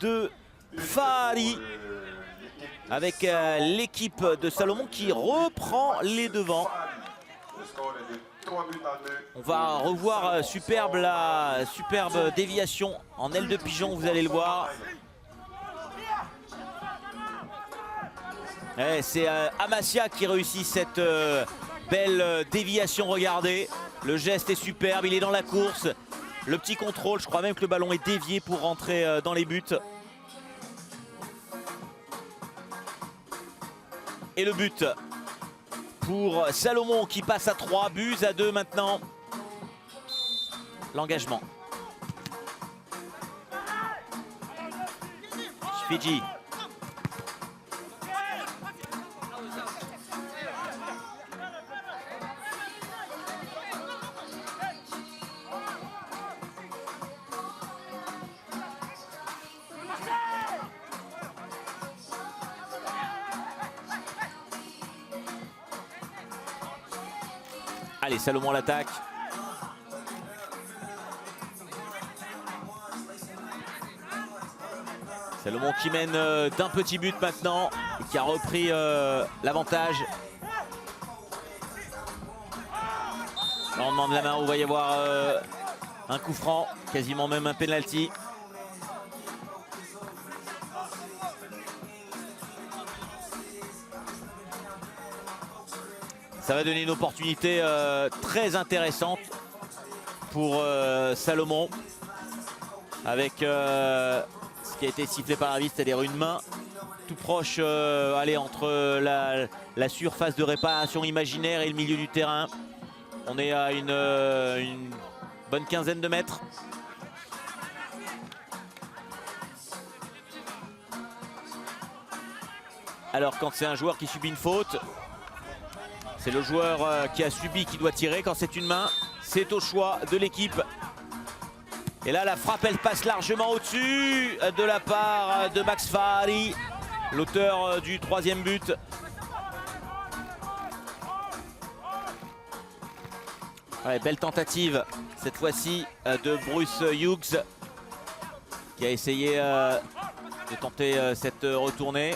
de Fahari. Avec l'équipe de Salomon qui reprend les devants. On va revoir la superbe déviation en aile de Pigeon, vous allez le voir. C'est Amassia qui réussit cette belle déviation, regardez. Le geste est superbe, il est dans la course. Le petit contrôle, je crois même que le ballon est dévié pour rentrer dans les buts. Et le but pour Salomon qui passe à 3, buts à 2 maintenant. L'engagement. Fidji. Allez, Salomon l'attaque. Salomon qui mène d'un petit but maintenant et qui a repris l'avantage. On demande la main, on va y avoir un coup franc, quasiment même un penalty. Ça va donner une opportunité très intéressante pour Salomon. Avec ce qui a été sifflé par l'arbitre, c'est-à-dire une main tout proche allez, entre la surface de réparation imaginaire et le milieu du terrain. On est à une bonne quinzaine de mètres. Alors quand c'est un joueur qui subit une faute, c'est le joueur qui a subi qui doit tirer. Quand c'est une main, c'est au choix de l'équipe. Et là, la frappe, elle passe largement au-dessus de la part de Max Fahari, l'auteur du 3e but. Ouais, belle tentative, cette fois-ci, de Bruce Hughes, qui a essayé de tenter cette retournée.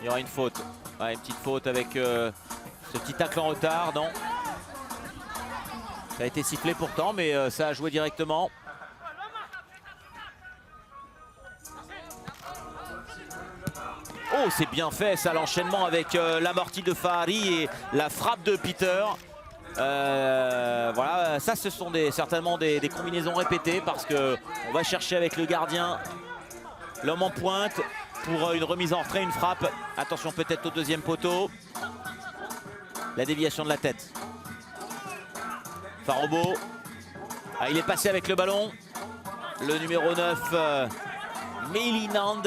Il y aura une faute. Ouais, une petite faute avec ce petit tacle en retard, non. Ça a été sifflé pourtant, mais ça a joué directement. Oh, c'est bien fait ça, l'enchaînement avec l'amorti de Fahari et la frappe de Peter. Voilà, ça ce sont certainement des combinaisons répétées parce qu'on va chercher avec le gardien l'homme en pointe pour une remise en retrait, une frappe. Attention peut-être au 2e poteau. La déviation de la tête. Farobo. Ah, il est passé avec le ballon. Le numéro 9, Meilinand,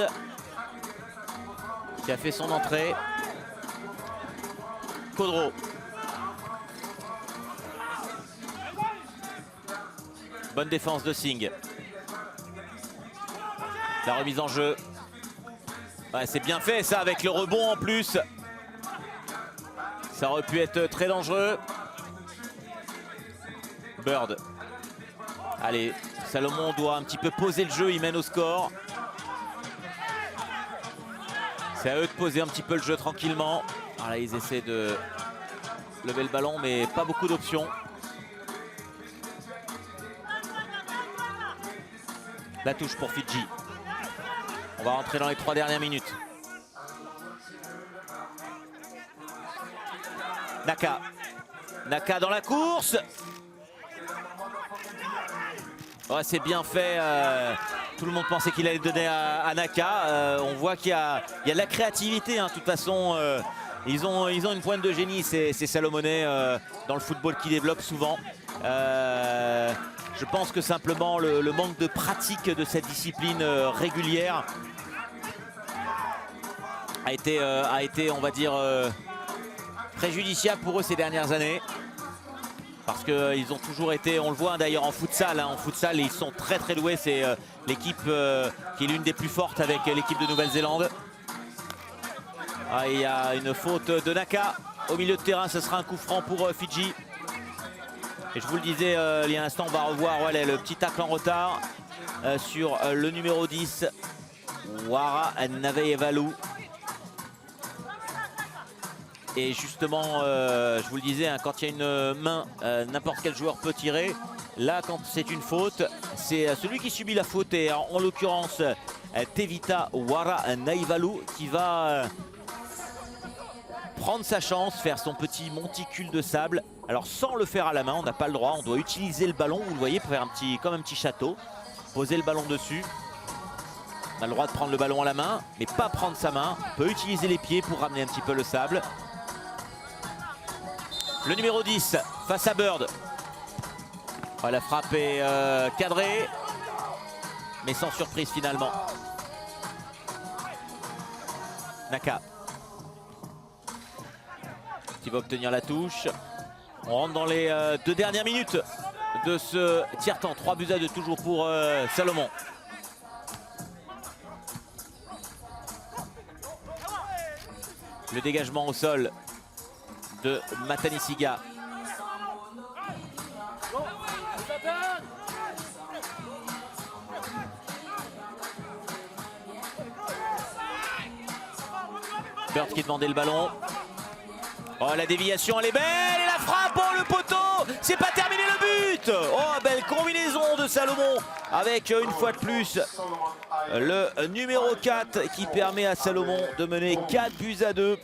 qui a fait son entrée. Kodro. Bonne défense de Singh. La remise en jeu. Ouais, c'est bien fait ça avec le rebond en plus. Ça aurait pu être très dangereux. Bird. Allez, Salomon doit un petit peu poser le jeu, il mène au score. C'est à eux de poser un petit peu le jeu tranquillement. Alors là, ils essaient de lever le ballon, mais pas beaucoup d'options. La touche pour Fidji. On va rentrer dans les 3 dernières minutes. Naka. Naka dans la course. Ouais, c'est bien fait. Tout le monde pensait qu'il allait donner à Naka. On voit qu'il y a de la créativité. Hein. De toute façon, ils ont une pointe de génie, ces Salomonais, dans le football qui développent souvent. Je pense que simplement le manque de pratique de cette discipline régulière a été, on va dire, préjudiciable pour eux ces dernières années. Parce qu'ils ont toujours été, on le voit d'ailleurs en futsal, hein, en futsal ils sont très très doués. C'est l'équipe qui est l'une des plus fortes avec l'équipe de Nouvelle-Zélande. Ah, il y a une faute de Naka au milieu de terrain, ce sera un coup franc pour Fidji. Et je vous le disais il y a un instant, on va revoir le petit tacle en retard sur le numéro 10, Wara Naveyevalu. Et justement, je vous le disais, hein, quand il y a une main, n'importe quel joueur peut tirer. Là, quand c'est une faute, c'est celui qui subit la faute, et en l'occurrence Tevita Wara Naveyevalu, qui va prendre sa chance, faire son petit monticule de sable. Alors sans le faire à la main, on n'a pas le droit, on doit utiliser le ballon, vous le voyez, pour faire comme un petit château. Poser le ballon dessus. On a le droit de prendre le ballon à la main, mais pas prendre sa main. On peut utiliser les pieds pour ramener un petit peu le sable. Le numéro 10 face à Bird. Oh, la frappe est cadrée, mais sans surprise finalement. Naka qui va obtenir la touche. On rentre dans les 2 dernières minutes de ce tiers-temps. 3-2 toujours pour Salomon. Le dégagement au sol de Matanisiga. Bird qui demandait le ballon. Oh, la déviation, elle est belle. Et la frappe, oh, le poteau. C'est pas terminé le but. Oh, belle combinaison de Salomon. Avec une fois de plus le numéro 4 qui permet à Salomon de mener 4-2.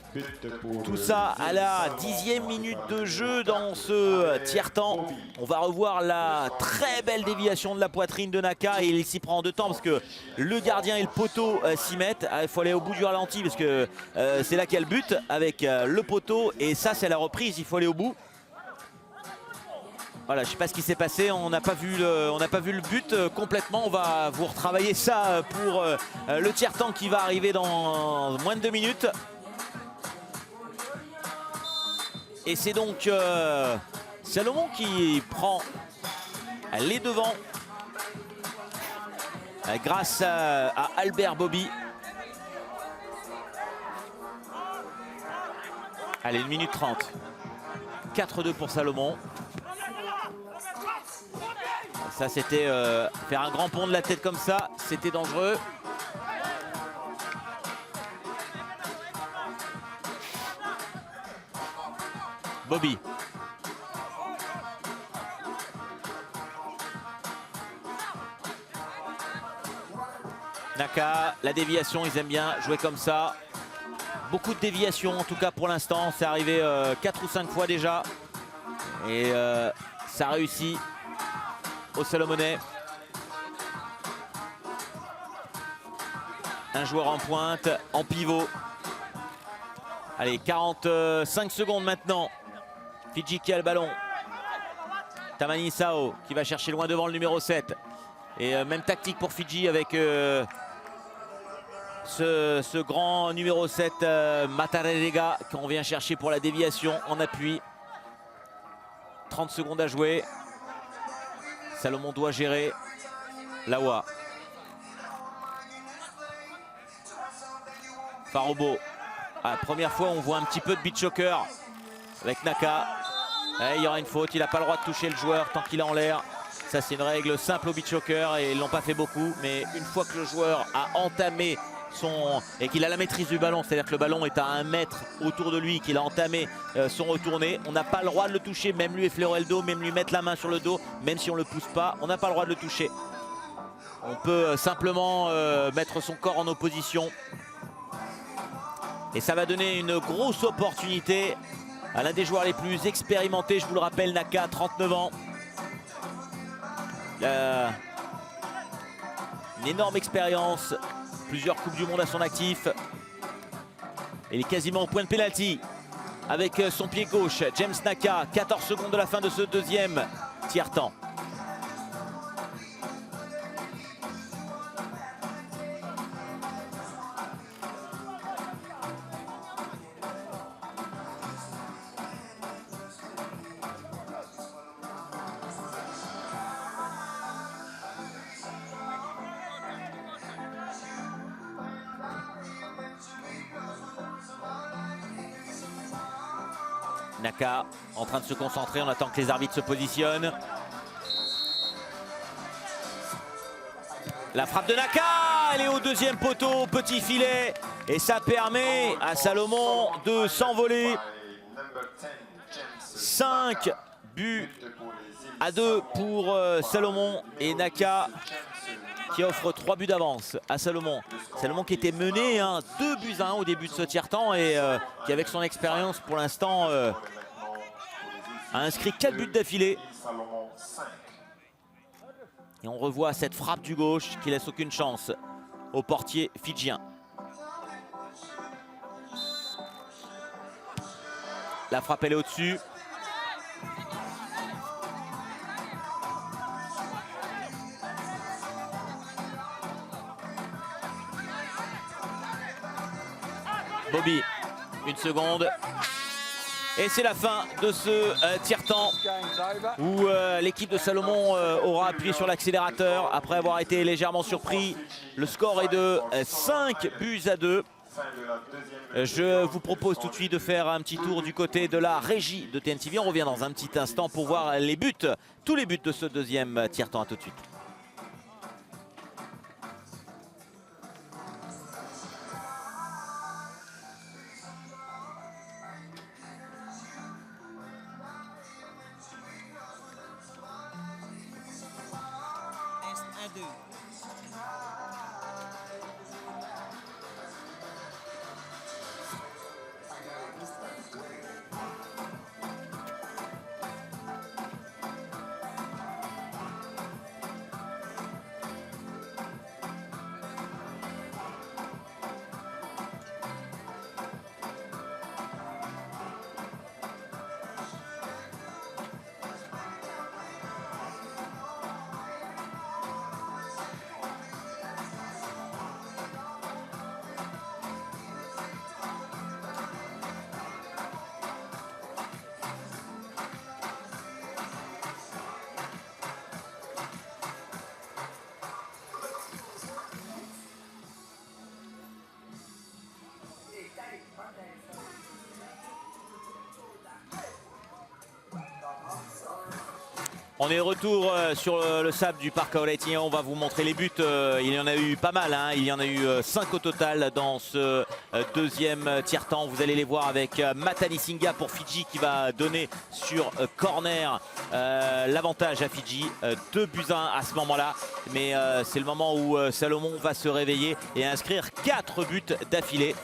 Tout ça à la 10e minute de jeu dans ce tiers-temps. On va revoir la très belle déviation de la poitrine de Naka et il s'y prend en 2 temps parce que le gardien et le poteau s'y mettent. Il faut aller au bout du ralenti parce que c'est là qu'il y a le but avec le poteau et ça c'est la reprise, il faut aller au bout. Voilà, je ne sais pas ce qui s'est passé, on n'a pas vu le but complètement. On va vous retravailler ça pour le tiers-temps qui va arriver dans moins de 2 minutes. Et c'est donc Salomon qui prend les devants grâce à Albert Bobby. Allez, 1 minute 30. 4-2 pour Salomon. Ça c'était faire un grand pont de la tête comme ça, c'était dangereux. Bobby. Naka, la déviation, ils aiment bien jouer comme ça. Beaucoup de déviations en tout cas pour l'instant, c'est arrivé 4 ou 5 fois déjà. Et ça réussit au Salomonais. Un joueur en pointe, en pivot. Allez, 45 secondes maintenant. Fidji qui a le ballon. Tamani Sao qui va chercher loin devant le numéro 7. Et même tactique pour Fidji avec ce grand numéro 7 Matarerega qu'on vient chercher pour la déviation en appui. 30 secondes à jouer. Salomon doit gérer. Lawa. Farobo. Première fois on voit un petit peu de beach choker avec Naka. Il y aura une faute, il n'a pas le droit de toucher le joueur tant qu'il est en l'air. Ça c'est une règle simple au beach choker et ils l'ont pas fait beaucoup. Mais une fois que le joueur a entamé et qu'il a la maîtrise du ballon, c'est-à-dire que le ballon est à 1 mètre autour de lui, qu'il a entamé son retourné, on n'a pas le droit de le toucher, même lui effleurer le dos, même lui mettre la main sur le dos, même si on ne le pousse pas, on n'a pas le droit de le toucher. On peut simplement mettre son corps en opposition. Et ça va donner une grosse opportunité à l'un des joueurs les plus expérimentés, je vous le rappelle, Naka, 39 ans. Il a une énorme expérience. Plusieurs Coupes du Monde à son actif. Il est quasiment au point de pénalty avec son pied gauche. James Naka, 14 secondes de la fin de ce deuxième tiers-temps. Naka en train de se concentrer, on attend que les arbitres se positionnent. La frappe de Naka, elle est au deuxième poteau, petit filet. Et ça permet à Salomon de s'envoler. 5-2 pour Salomon et Naka qui offre 3 buts d'avance à Salomon. Salomon qui était mené 2-1 au début de ce tiers-temps et qui avec son expérience pour l'instant a inscrit 4 buts d'affilée. Et on revoit cette frappe du gauche qui laisse aucune chance au portier fidjien. La frappe elle est au-dessus. Bobby, une seconde. Et c'est la fin de ce tiers-temps où l'équipe de Salomon aura appuyé sur l'accélérateur après avoir été légèrement surpris. Le score est de 5-2. Je vous propose tout de suite de faire un petit tour du côté de la régie de TNTV. On revient dans un petit instant pour voir les buts, tous les buts de ce deuxième tiers-temps. À tout de suite. On est de retour sur le sable du parc Auletier. On va vous montrer les buts. Il y en a eu pas mal, hein. Il y en a eu 5 au total dans ce deuxième tiers-temps. Vous allez les voir avec Matani Singa pour Fidji qui va donner sur corner l'avantage à Fidji. 2-1 à ce moment-là. Mais c'est le moment où Salomon va se réveiller et inscrire 4 buts d'affilée.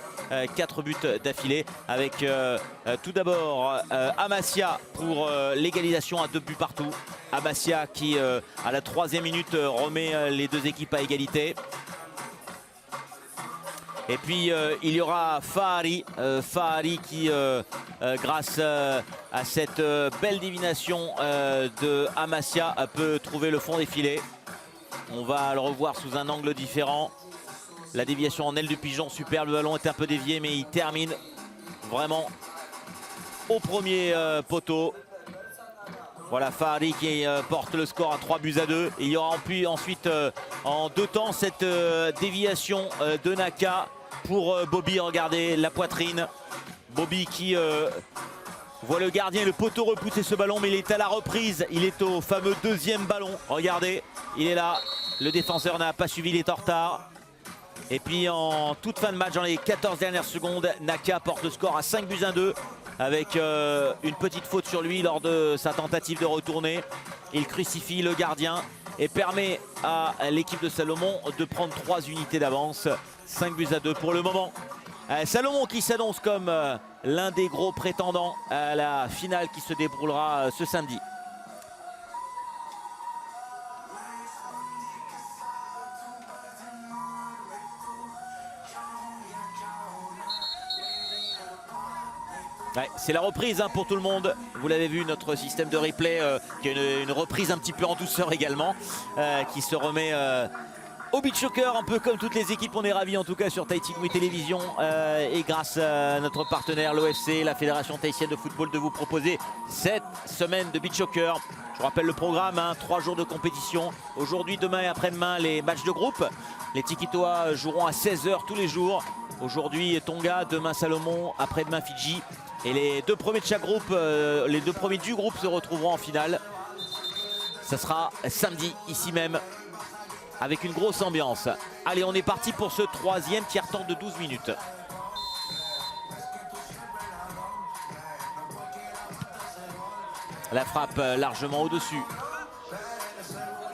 4 buts d'affilée avec tout d'abord Amassia pour l'égalisation à 2 buts partout. Amassia qui à la 3e minute remet les deux équipes à égalité. Et puis il y aura Fahari qui grâce à cette belle divination de Amassia peut trouver le fond des filets. On va le revoir sous un angle différent. La déviation en aile du pigeon, superbe, le ballon est un peu dévié mais il termine vraiment au premier poteau. Voilà Fahari qui porte le score à 3-2. Et il y aura ensuite en 2 temps cette déviation de Naka pour Bobby. Regardez la poitrine. Bobby qui voit le gardien et le poteau repousser ce ballon, mais il est à la reprise. Il est au fameux 2e ballon. Regardez, il est là. Le défenseur n'a pas suivi, il est en retard. Et puis en toute fin de match, dans les 14 dernières secondes, Naka porte le score à 5-2 avec une petite faute sur lui lors de sa tentative de retourner. Il crucifie le gardien et permet à l'équipe de Salomon de prendre 3 unités d'avance. 5-2 pour le moment. Salomon qui s'annonce comme l'un des gros prétendants à la finale qui se déroulera ce samedi. Ouais, c'est la reprise hein, pour tout le monde. Vous l'avez vu, notre système de replay qui a une reprise un petit peu en douceur également, qui se remet au beach soccer, un peu comme toutes les équipes. On est ravis en tout cas sur Tahiti Nui Télévision et grâce à notre partenaire l'OFC, la Fédération tahitienne de football, de vous proposer cette semaine de beach soccer. Je vous rappelle le programme, hein, 3 jours de compétition. Aujourd'hui, demain et après-demain, les matchs de groupe. Les Tikitoa joueront à 16 h tous les jours. Aujourd'hui Tonga, demain Salomon, après-demain Fidji. Et les 2 premiers de chaque groupe, les 2 premiers du groupe se retrouveront en finale. Ça sera samedi, ici même, avec une grosse ambiance. Allez, on est parti pour ce 3e tiers-temps de 12 minutes. La frappe largement au-dessus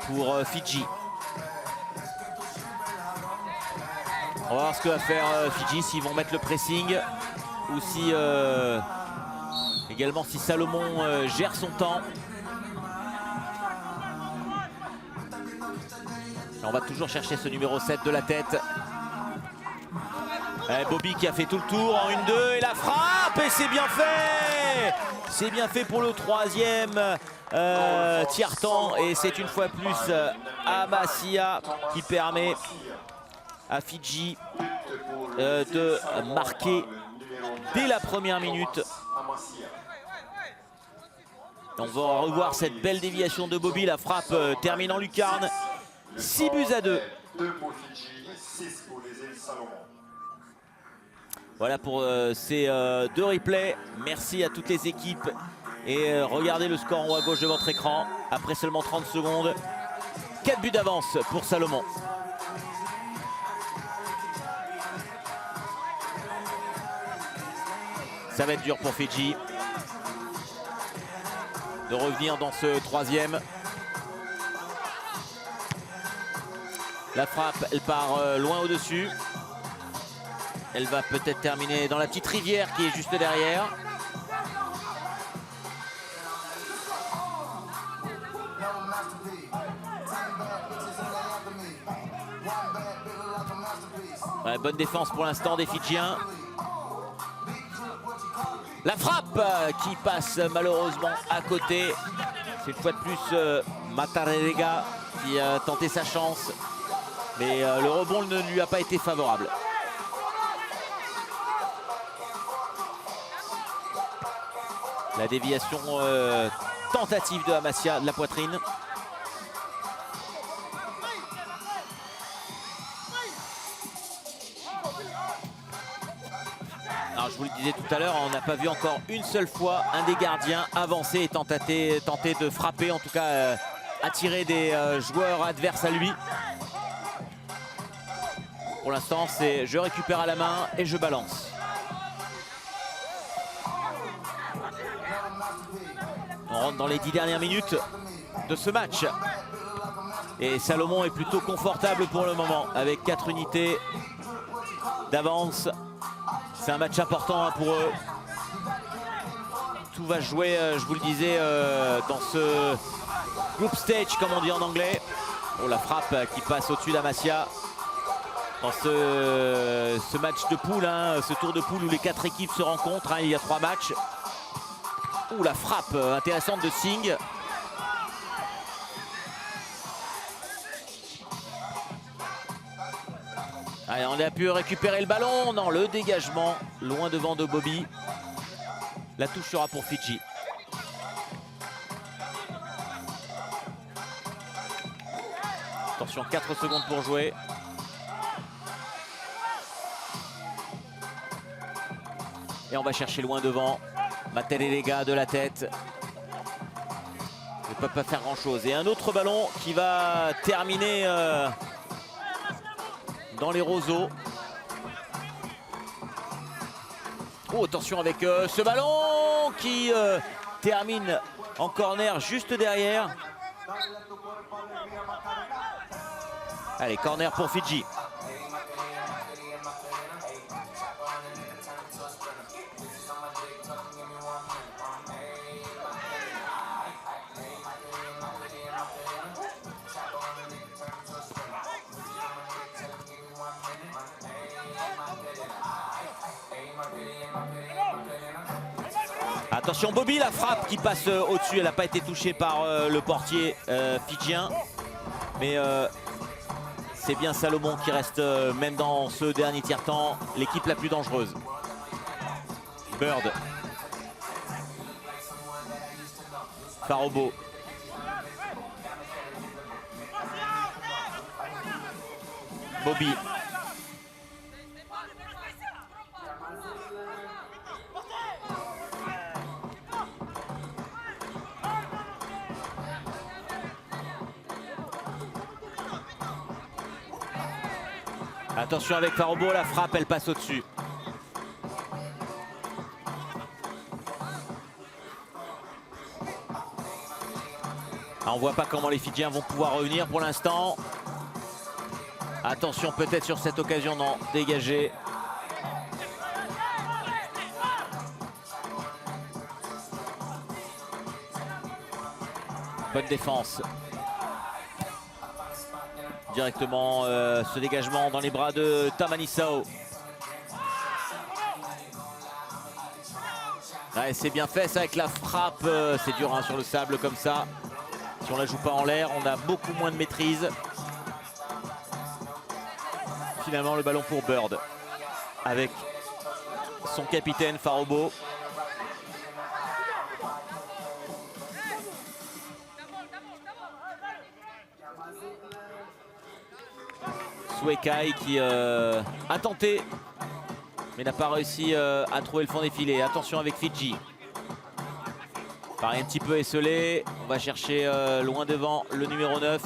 pour Fidji. On va voir ce que va faire Fidji, s'ils vont mettre le pressing ou si également si Salomon gère son temps. On va toujours chercher ce numéro 7 de la tête. Bobby qui a fait tout le tour en 1-2 et la frappe et c'est bien fait. C'est bien fait pour le troisième tiers-temps et c'est une fois plus Amasya qui permet à Fidji de marquer dès la première minute. On va revoir cette belle déviation de Bobby. La frappe termine en lucarne. 6-2. 2 pour Fidji, 6 pour les îles Salomon. Voilà pour ces deux replays. Merci à toutes les équipes. Et regardez le score en haut à gauche de votre écran. Après seulement 30 secondes. 4 buts d'avance pour Salomon. Ça va être dur pour Fidji de revenir dans ce troisième. La frappe, elle part loin au-dessus. Elle va peut-être terminer dans la petite rivière qui est juste derrière. Ouais, bonne défense pour l'instant des Fidjiens. La frappe qui passe malheureusement à côté. C'est une fois de plus Matarerega qui a tenté sa chance. Mais le rebond ne lui a pas été favorable. La déviation tentative de Amasya de la poitrine. Alors je vous le disais tout à l'heure, on n'a pas vu encore une seule fois un des gardiens avancer et tenter de frapper, en tout cas attirer des joueurs adverses à lui. Pour l'instant, c'est je récupère à la main et je balance. On rentre dans les 10 dernières minutes de ce match. Et Salomon est plutôt confortable pour le moment avec 4 unités d'avance. C'est un match important pour eux. Tout va jouer, je vous le disais, dans ce group stage, comme on dit en anglais. Oh, la frappe qui passe au-dessus d'Amasya. Dans ce match de poule, hein, ce tour de poule où les 4 équipes se rencontrent, hein, il y a 3 matchs. Ouh, la frappe intéressante de Singh. Allez, on a pu récupérer le ballon. Non, le dégagement loin devant de Bobby. La touche sera pour Fidji. Attention, 4 secondes pour jouer. Et on va chercher loin devant. Matarerega de la tête. Ne peut pas faire grand chose. Et un autre ballon qui va terminer dans les roseaux. Oh, attention avec ce ballon qui termine en corner juste derrière. Allez, corner pour Fidji. Attention Bobby, la frappe qui passe au-dessus, elle n'a pas été touchée par le portier fidjien. Mais c'est bien Salomon qui reste, même dans ce dernier tiers-temps, l'équipe la plus dangereuse. Bird. Farobo. Bobby. Attention avec Farobo, la frappe, elle passe au-dessus. On ne voit pas comment les Fidjiens vont pouvoir revenir pour l'instant. Attention peut-être sur cette occasion, non, dégagé. Bonne défense. Directement ce dégagement dans les bras de Tamanisao. Ouais, c'est bien fait ça avec la frappe. C'est dur hein, sur le sable comme ça. Si on la joue pas en l'air, on a beaucoup moins de maîtrise. Finalement, le ballon pour Bird avec son capitaine Farobo. Suekai qui a tenté mais n'a pas réussi à trouver le fond des filets. Attention avec Fidji. Pareil, un petit peu esselé. On va chercher loin devant le numéro 9.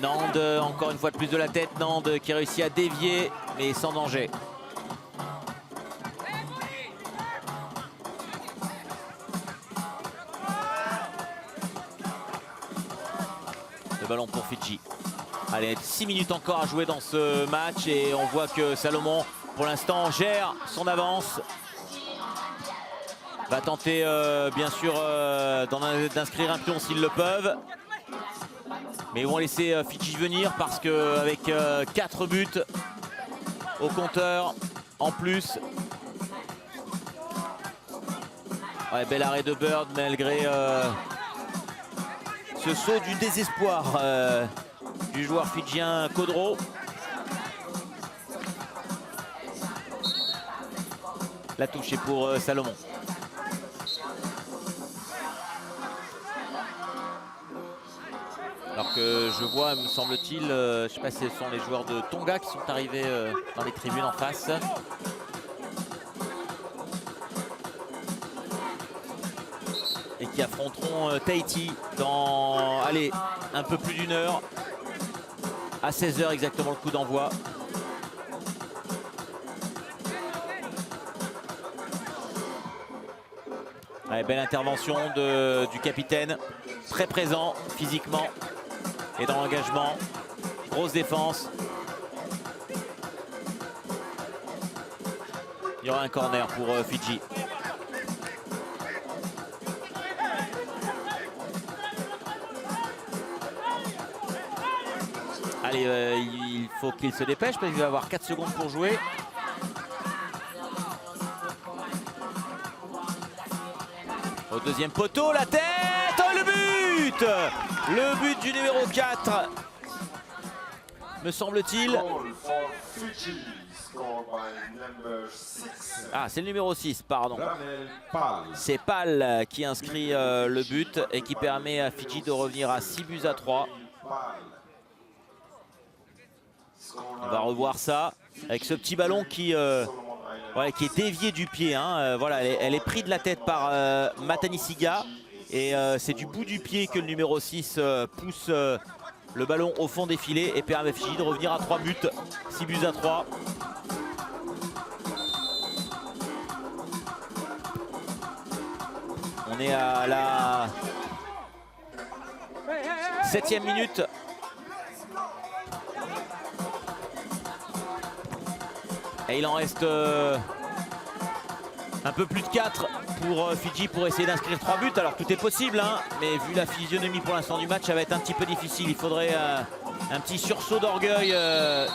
Nand, encore une fois de plus de la tête. Nand qui réussit à dévier, mais sans danger. Le ballon pour Fidji. Allez, 6 minutes encore à jouer dans ce match et on voit que Salomon, pour l'instant, gère son avance. Va tenter, bien sûr, d'inscrire un pion s'ils le peuvent. Mais ils vont laisser Fidji venir parce qu'avec 4 buts au compteur en plus. Ouais, bel arrêt de Bird malgré ce saut du désespoir du joueur fidjien Kodro. La touche est pour Salomon. Alors que je vois, me semble-t-il, je ne sais pas si ce sont les joueurs de Tonga qui sont arrivés dans les tribunes en face. Et qui affronteront Tahiti dans, allez, un peu plus d'une heure. À 16 h exactement le coup d'envoi. Belle intervention du capitaine, très présent physiquement et dans l'engagement. Grosse défense. Il y aura un corner pour Fidji. Allez, il faut qu'il se dépêche parce qu'il va avoir 4 secondes pour jouer. Au deuxième poteau, la tête, oh, le but! Le but du numéro 4, me semble-t-il. Ah, c'est le numéro 6, pardon. C'est Pal qui inscrit le but et qui permet à Fidji de revenir à 6 buts à 3. On va revoir ça avec ce petit ballon qui est dévié du pied. Hein. Voilà, elle est prise de la tête par Matanisiga. Et c'est du bout du pied que le numéro 6 pousse le ballon au fond des filets et permet à Fidji de revenir à 3 buts. 6 buts à 3. On est à la 7e minute. Et il en reste un peu plus de 4 pour Fidji pour essayer d'inscrire 3 buts. Alors tout est possible, hein, mais vu la physionomie pour l'instant du match, ça va être un petit peu difficile. Il faudrait un petit sursaut d'orgueil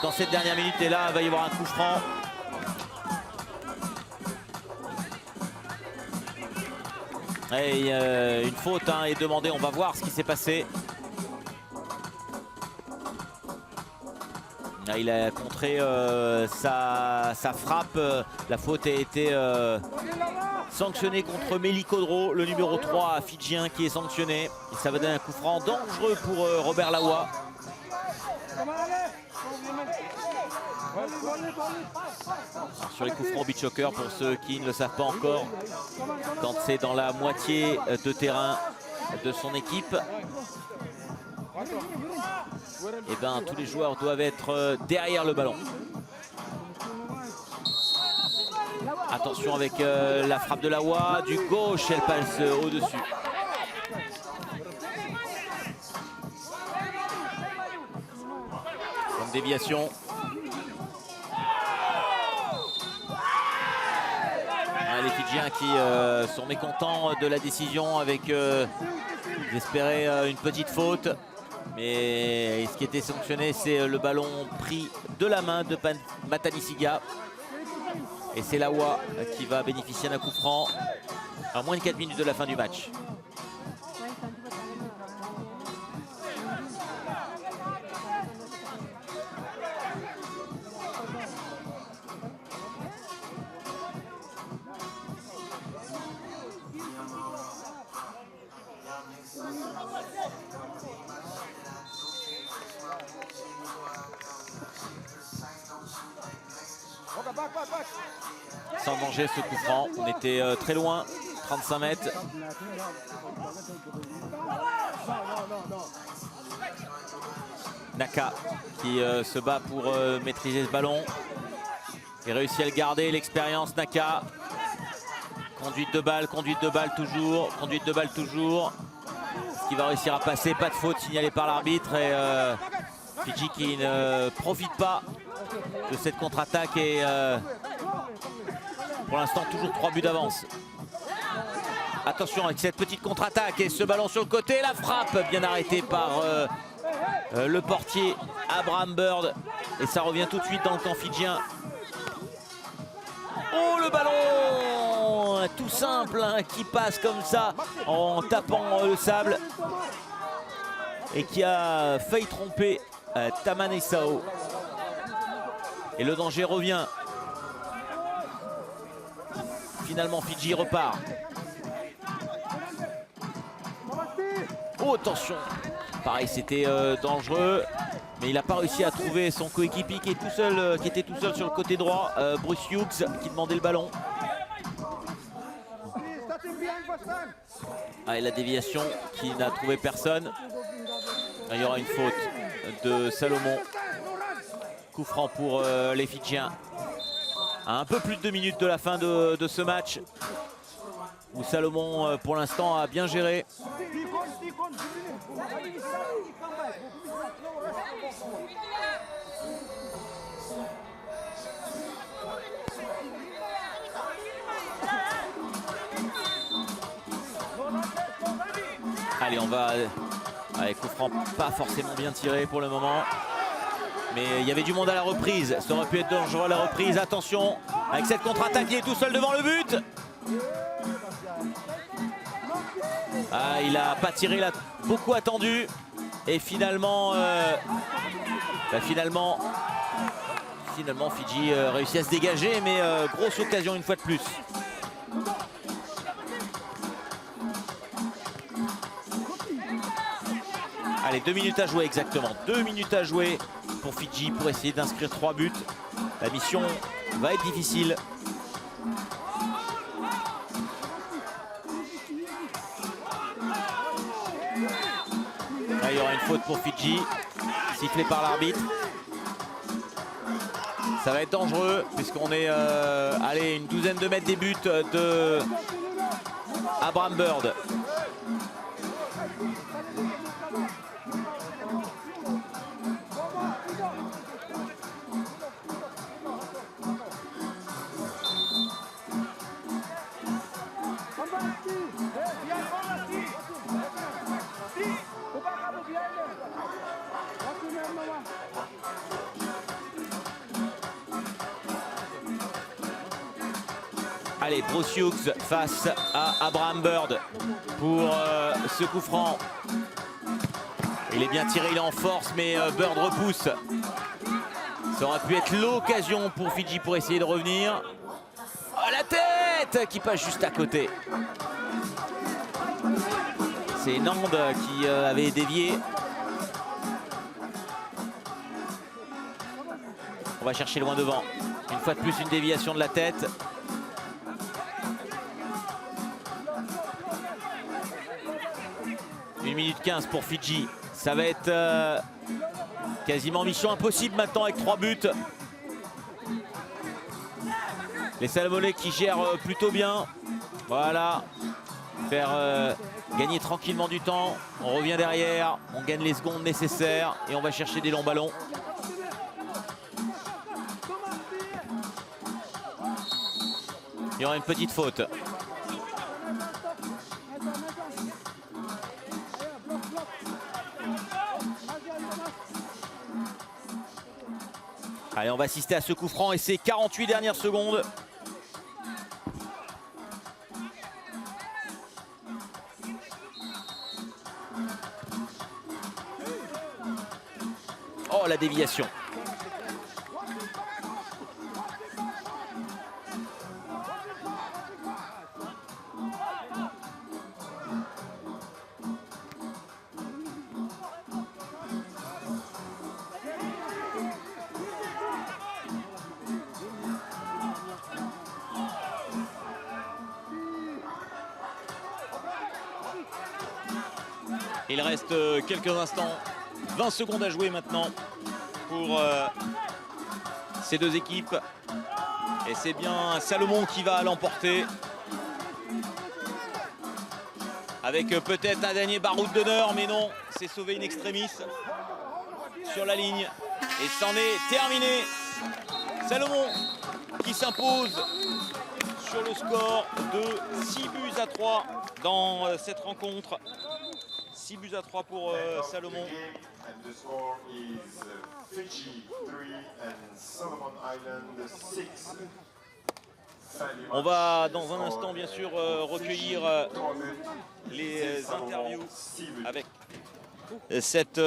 dans cette dernière minute. Et là, il va y avoir un coup franc. Et une faute est demandée. On va voir ce qui s'est passé. Il a contré sa frappe. La faute a été sanctionnée contre Meli Kodro, le numéro 3 fidjien qui est sanctionné. Et ça va donner un coup franc dangereux pour Robert Lawa. Alors, sur les coups francs beach soccer, pour ceux qui ne le savent pas encore, quand c'est dans la moitié de terrain de son équipe, et ben tous les joueurs doivent être derrière le ballon. Attention avec la frappe de Lawa, du gauche, elle passe au-dessus. Une déviation. Les Fidjiens qui sont mécontents de la décision avec, j'espérais, une petite faute. Mais ce qui était sanctionné, c'est le ballon pris de la main de Matanisiga. Et c'est Lawa qui va bénéficier d'un coup franc à moins de 4 minutes de la fin du match. Sans danger ce coup franc, on était très loin, 35 mètres. Naka qui se bat pour maîtriser ce ballon. Il réussit à le garder, l'expérience Naka. Conduite de balle toujours, conduite de balle toujours. Est-ce qu'il va réussir à passer? Pas de faute signalée par l'arbitre et Fidji qui ne profite pas de cette contre-attaque et pour l'instant toujours 3 buts d'avance. Attention avec cette petite contre-attaque et ce ballon sur le côté, la frappe bien arrêtée par le portier Abraham Bird et ça revient tout de suite dans le camp fidjien. Oh le ballon tout simple hein, qui passe comme ça en tapant le sable et qui a failli tromper Taman Esao. Et le danger revient. Finalement Fidji repart. Oh attention. Pareil c'était dangereux. Mais il n'a pas réussi à trouver son coéquipier qui est tout seul, qui était tout seul sur le côté droit. Bruce Hughes qui demandait le ballon. Ah, et la déviation qui n'a trouvé personne. Il y aura une faute de Salomon. Coup franc pour les Fidjiens. À un peu plus de 2 minutes de la fin de ce match. Où Salomon pour l'instant a bien géré. Allez, on va avec coup franc pas forcément bien tiré pour le moment. Mais il y avait du monde à la reprise. Ça aurait pu être dangereux à la reprise. Attention, avec cette contre-attaque, il est tout seul devant le but. Ah, il n'a pas tiré, il a beaucoup attendu. Et finalement, finalement Fidji réussit à se dégager. Mais grosse occasion une fois de plus. Allez, 2 minutes à jouer exactement. 2 minutes à jouer pour Fidji pour essayer d'inscrire 3 buts. La mission va être difficile. Là, il y aura une faute pour Fidji, sifflée par l'arbitre. Ça va être dangereux puisqu'on est allez, une douzaine de mètres des buts de Abraham Bird. Allez, Bruce Hughes face à Abraham Bird pour ce coup franc. Il est bien tiré, il est en force, mais Bird repousse. Ça aurait pu être l'occasion pour Fidji pour essayer de revenir. Oh, la tête qui passe juste à côté. C'est Nand qui avait dévié. On va chercher loin devant. Une fois de plus, une déviation de la tête. Une minute 15 pour Fidji. Ça va être quasiment mission impossible maintenant avec 3 buts. Les Salmonais qui gèrent plutôt bien. Voilà. Faire gagner tranquillement du temps. On revient derrière. On gagne les secondes nécessaires. Et on va chercher des longs ballons. Il y aura une petite faute. Allez, on va assister à ce coup franc et c'est 48 dernières secondes. Oh, la déviation. Il reste quelques instants, 20 secondes à jouer maintenant pour ces deux équipes. Et c'est bien Salomon qui va l'emporter. Avec peut-être un dernier baroud d'honneur, mais non, c'est sauvé in extremis sur la ligne. Et c'en est terminé. Salomon qui s'impose sur le score de 6-3 dans cette rencontre. 6-3 pour Salomon. On va dans un instant bien sûr recueillir les interviews avec cette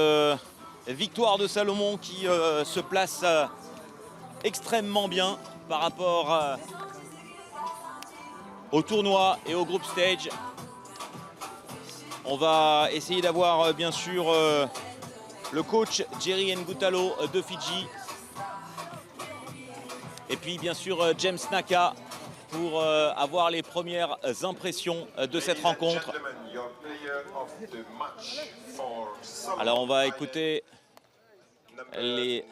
victoire de Salomon qui se place extrêmement bien par rapport au tournoi et au group stage. On va essayer d'avoir bien sûr le coach Jerry Ngutalo de Fidji. Et puis bien sûr James Naka pour avoir les premières impressions de cette rencontre. Alors on va écouter les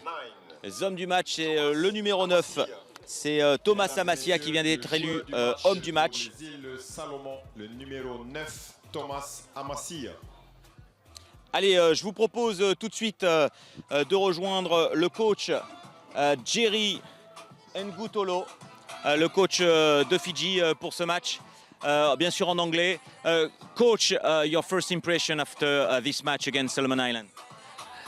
hommes du match. C'est le numéro 9. C'est Thomas Amassia qui vient d'être élu homme du match. Salomon, le numéro 9. Thomas Amassia. Allez, je vous propose tout de suite de rejoindre le coach Jerry Ngutalo, le coach de Fidji pour ce match, bien sûr en anglais. Coach, your first impression after this match against Solomon Island?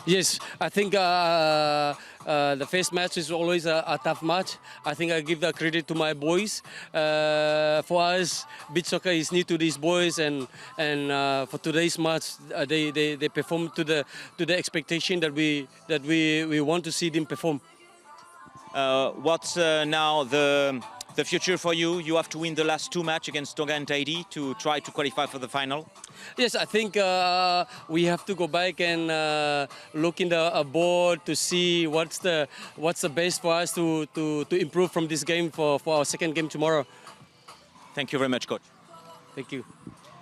Yes, I think the first match is always a tough match. I think I give the credit to my boys. For us, beach soccer is new to these boys, and for today's match, they performed to the expectation that we want to see them perform. What's now the future for you? You have to win the last two matches against Tonga and Tahiti to try to qualify for the final. Yes, I think we have to go back and look in the board to see what's the best for us to improve from this game for our second game tomorrow. Thank you very much, coach. Thank you.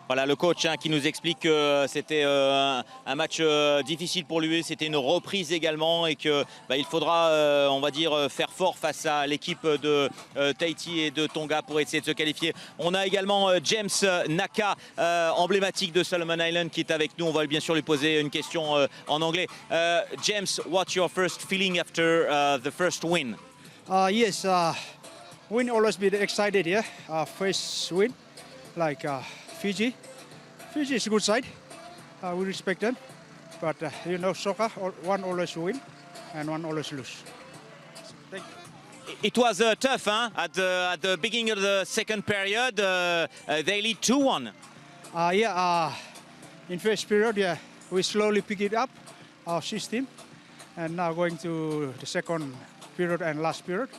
Voilà le coach qui nous explique que c'était un match difficile pour lui, c'était une reprise également et que il faudra, on va dire, faire fort face à l'équipe de Tahiti et de Tonga pour essayer de se qualifier. On a également James Naka, emblématique de Solomon Island, qui est avec nous. On va bien sûr lui poser une question en anglais. James, what's your first feeling after the first win? Yes, win always be excited, yeah. First win, like Fiji. Fiji is a good side. We respect them, but you know, soccer, one always win and one always lose. Thank you. It was tough, huh? At the beginning of the second period, they lead 2-1. In first period, yeah, we slowly pick it up, our system, and now going to the second period and last period,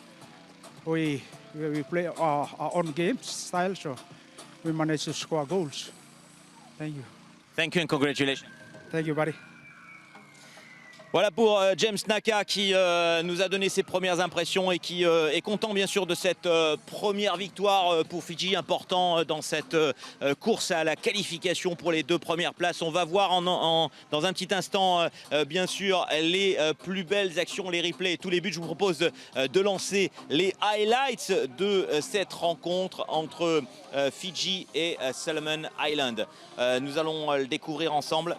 we play our own game style, so we managed to score goals. Thank you. Thank you and congratulations. Thank you, buddy. Voilà pour James Naka qui nous a donné ses premières impressions et qui est content bien sûr de cette première victoire pour Fidji, important dans cette course à la qualification pour les deux premières places. On va voir dans un petit instant bien sûr les plus belles actions, les replays et tous les buts. Je vous propose de lancer les highlights de cette rencontre entre Fidji et Solomon Island. Nous allons le découvrir ensemble.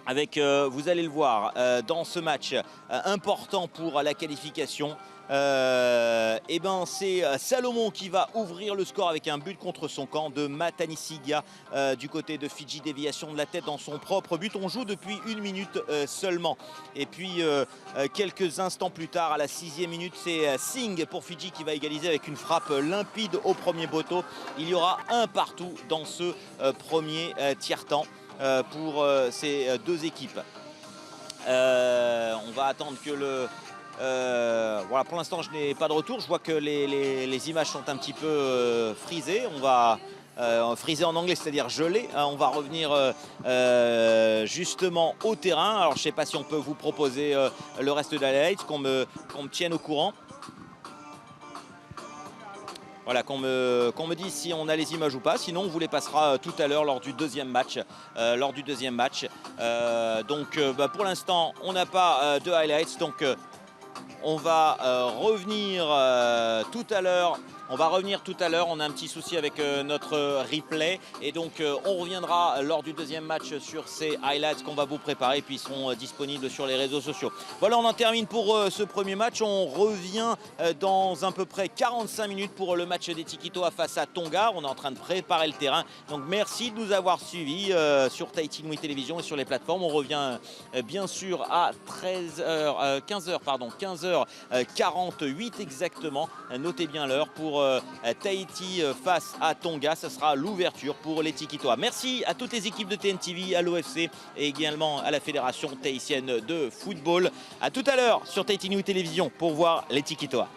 avec, vous allez le voir, dans ce match important pour la qualification. Et ben c'est Salomon qui va ouvrir le score avec un but contre son camp de Matanisiga du côté de Fidji. Déviation de la tête dans son propre but. On joue depuis 1 minute seulement. Et puis quelques instants plus tard, à la 6e minute, c'est Singh pour Fidji qui va égaliser avec une frappe limpide au premier poteau. Il y aura un partout dans ce premier tiers-temps pour ces deux équipes. On va attendre que le... voilà, pour l'instant je n'ai pas de retour. Je vois que les images sont un petit peu frisées. On va friser en anglais, c'est-à-dire gelé. On va revenir justement au terrain. Alors je ne sais pas si on peut vous proposer le reste de la highlight, qu'on me tienne au courant. Voilà, qu'on me dise si on a les images ou pas. Sinon, on vous les passera tout à l'heure lors du deuxième match. Donc, pour l'instant, on n'a pas de highlights. Donc, on va revenir tout à l'heure. On a un petit souci avec notre replay. Et donc, on reviendra lors du deuxième match sur ces highlights qu'on va vous préparer. Puis, ils seront disponibles sur les réseaux sociaux. Voilà, on en termine pour ce premier match. On revient dans à peu près 45 minutes pour le match des Tikitoa face à Tonga. On est en train de préparer le terrain. Donc, merci de nous avoir suivis sur Tahiti Nui Télévision et sur les plateformes. On revient bien sûr à 15h48 exactement. Notez bien l'heure pour Tahiti face à Tonga. Ce sera l'ouverture pour les Tikitoa. Merci à toutes les équipes de TNTV, à l'OFC et également à la Fédération tahitienne de football. À tout à l'heure sur Tahiti Nui Télévision pour voir les Tikitoa.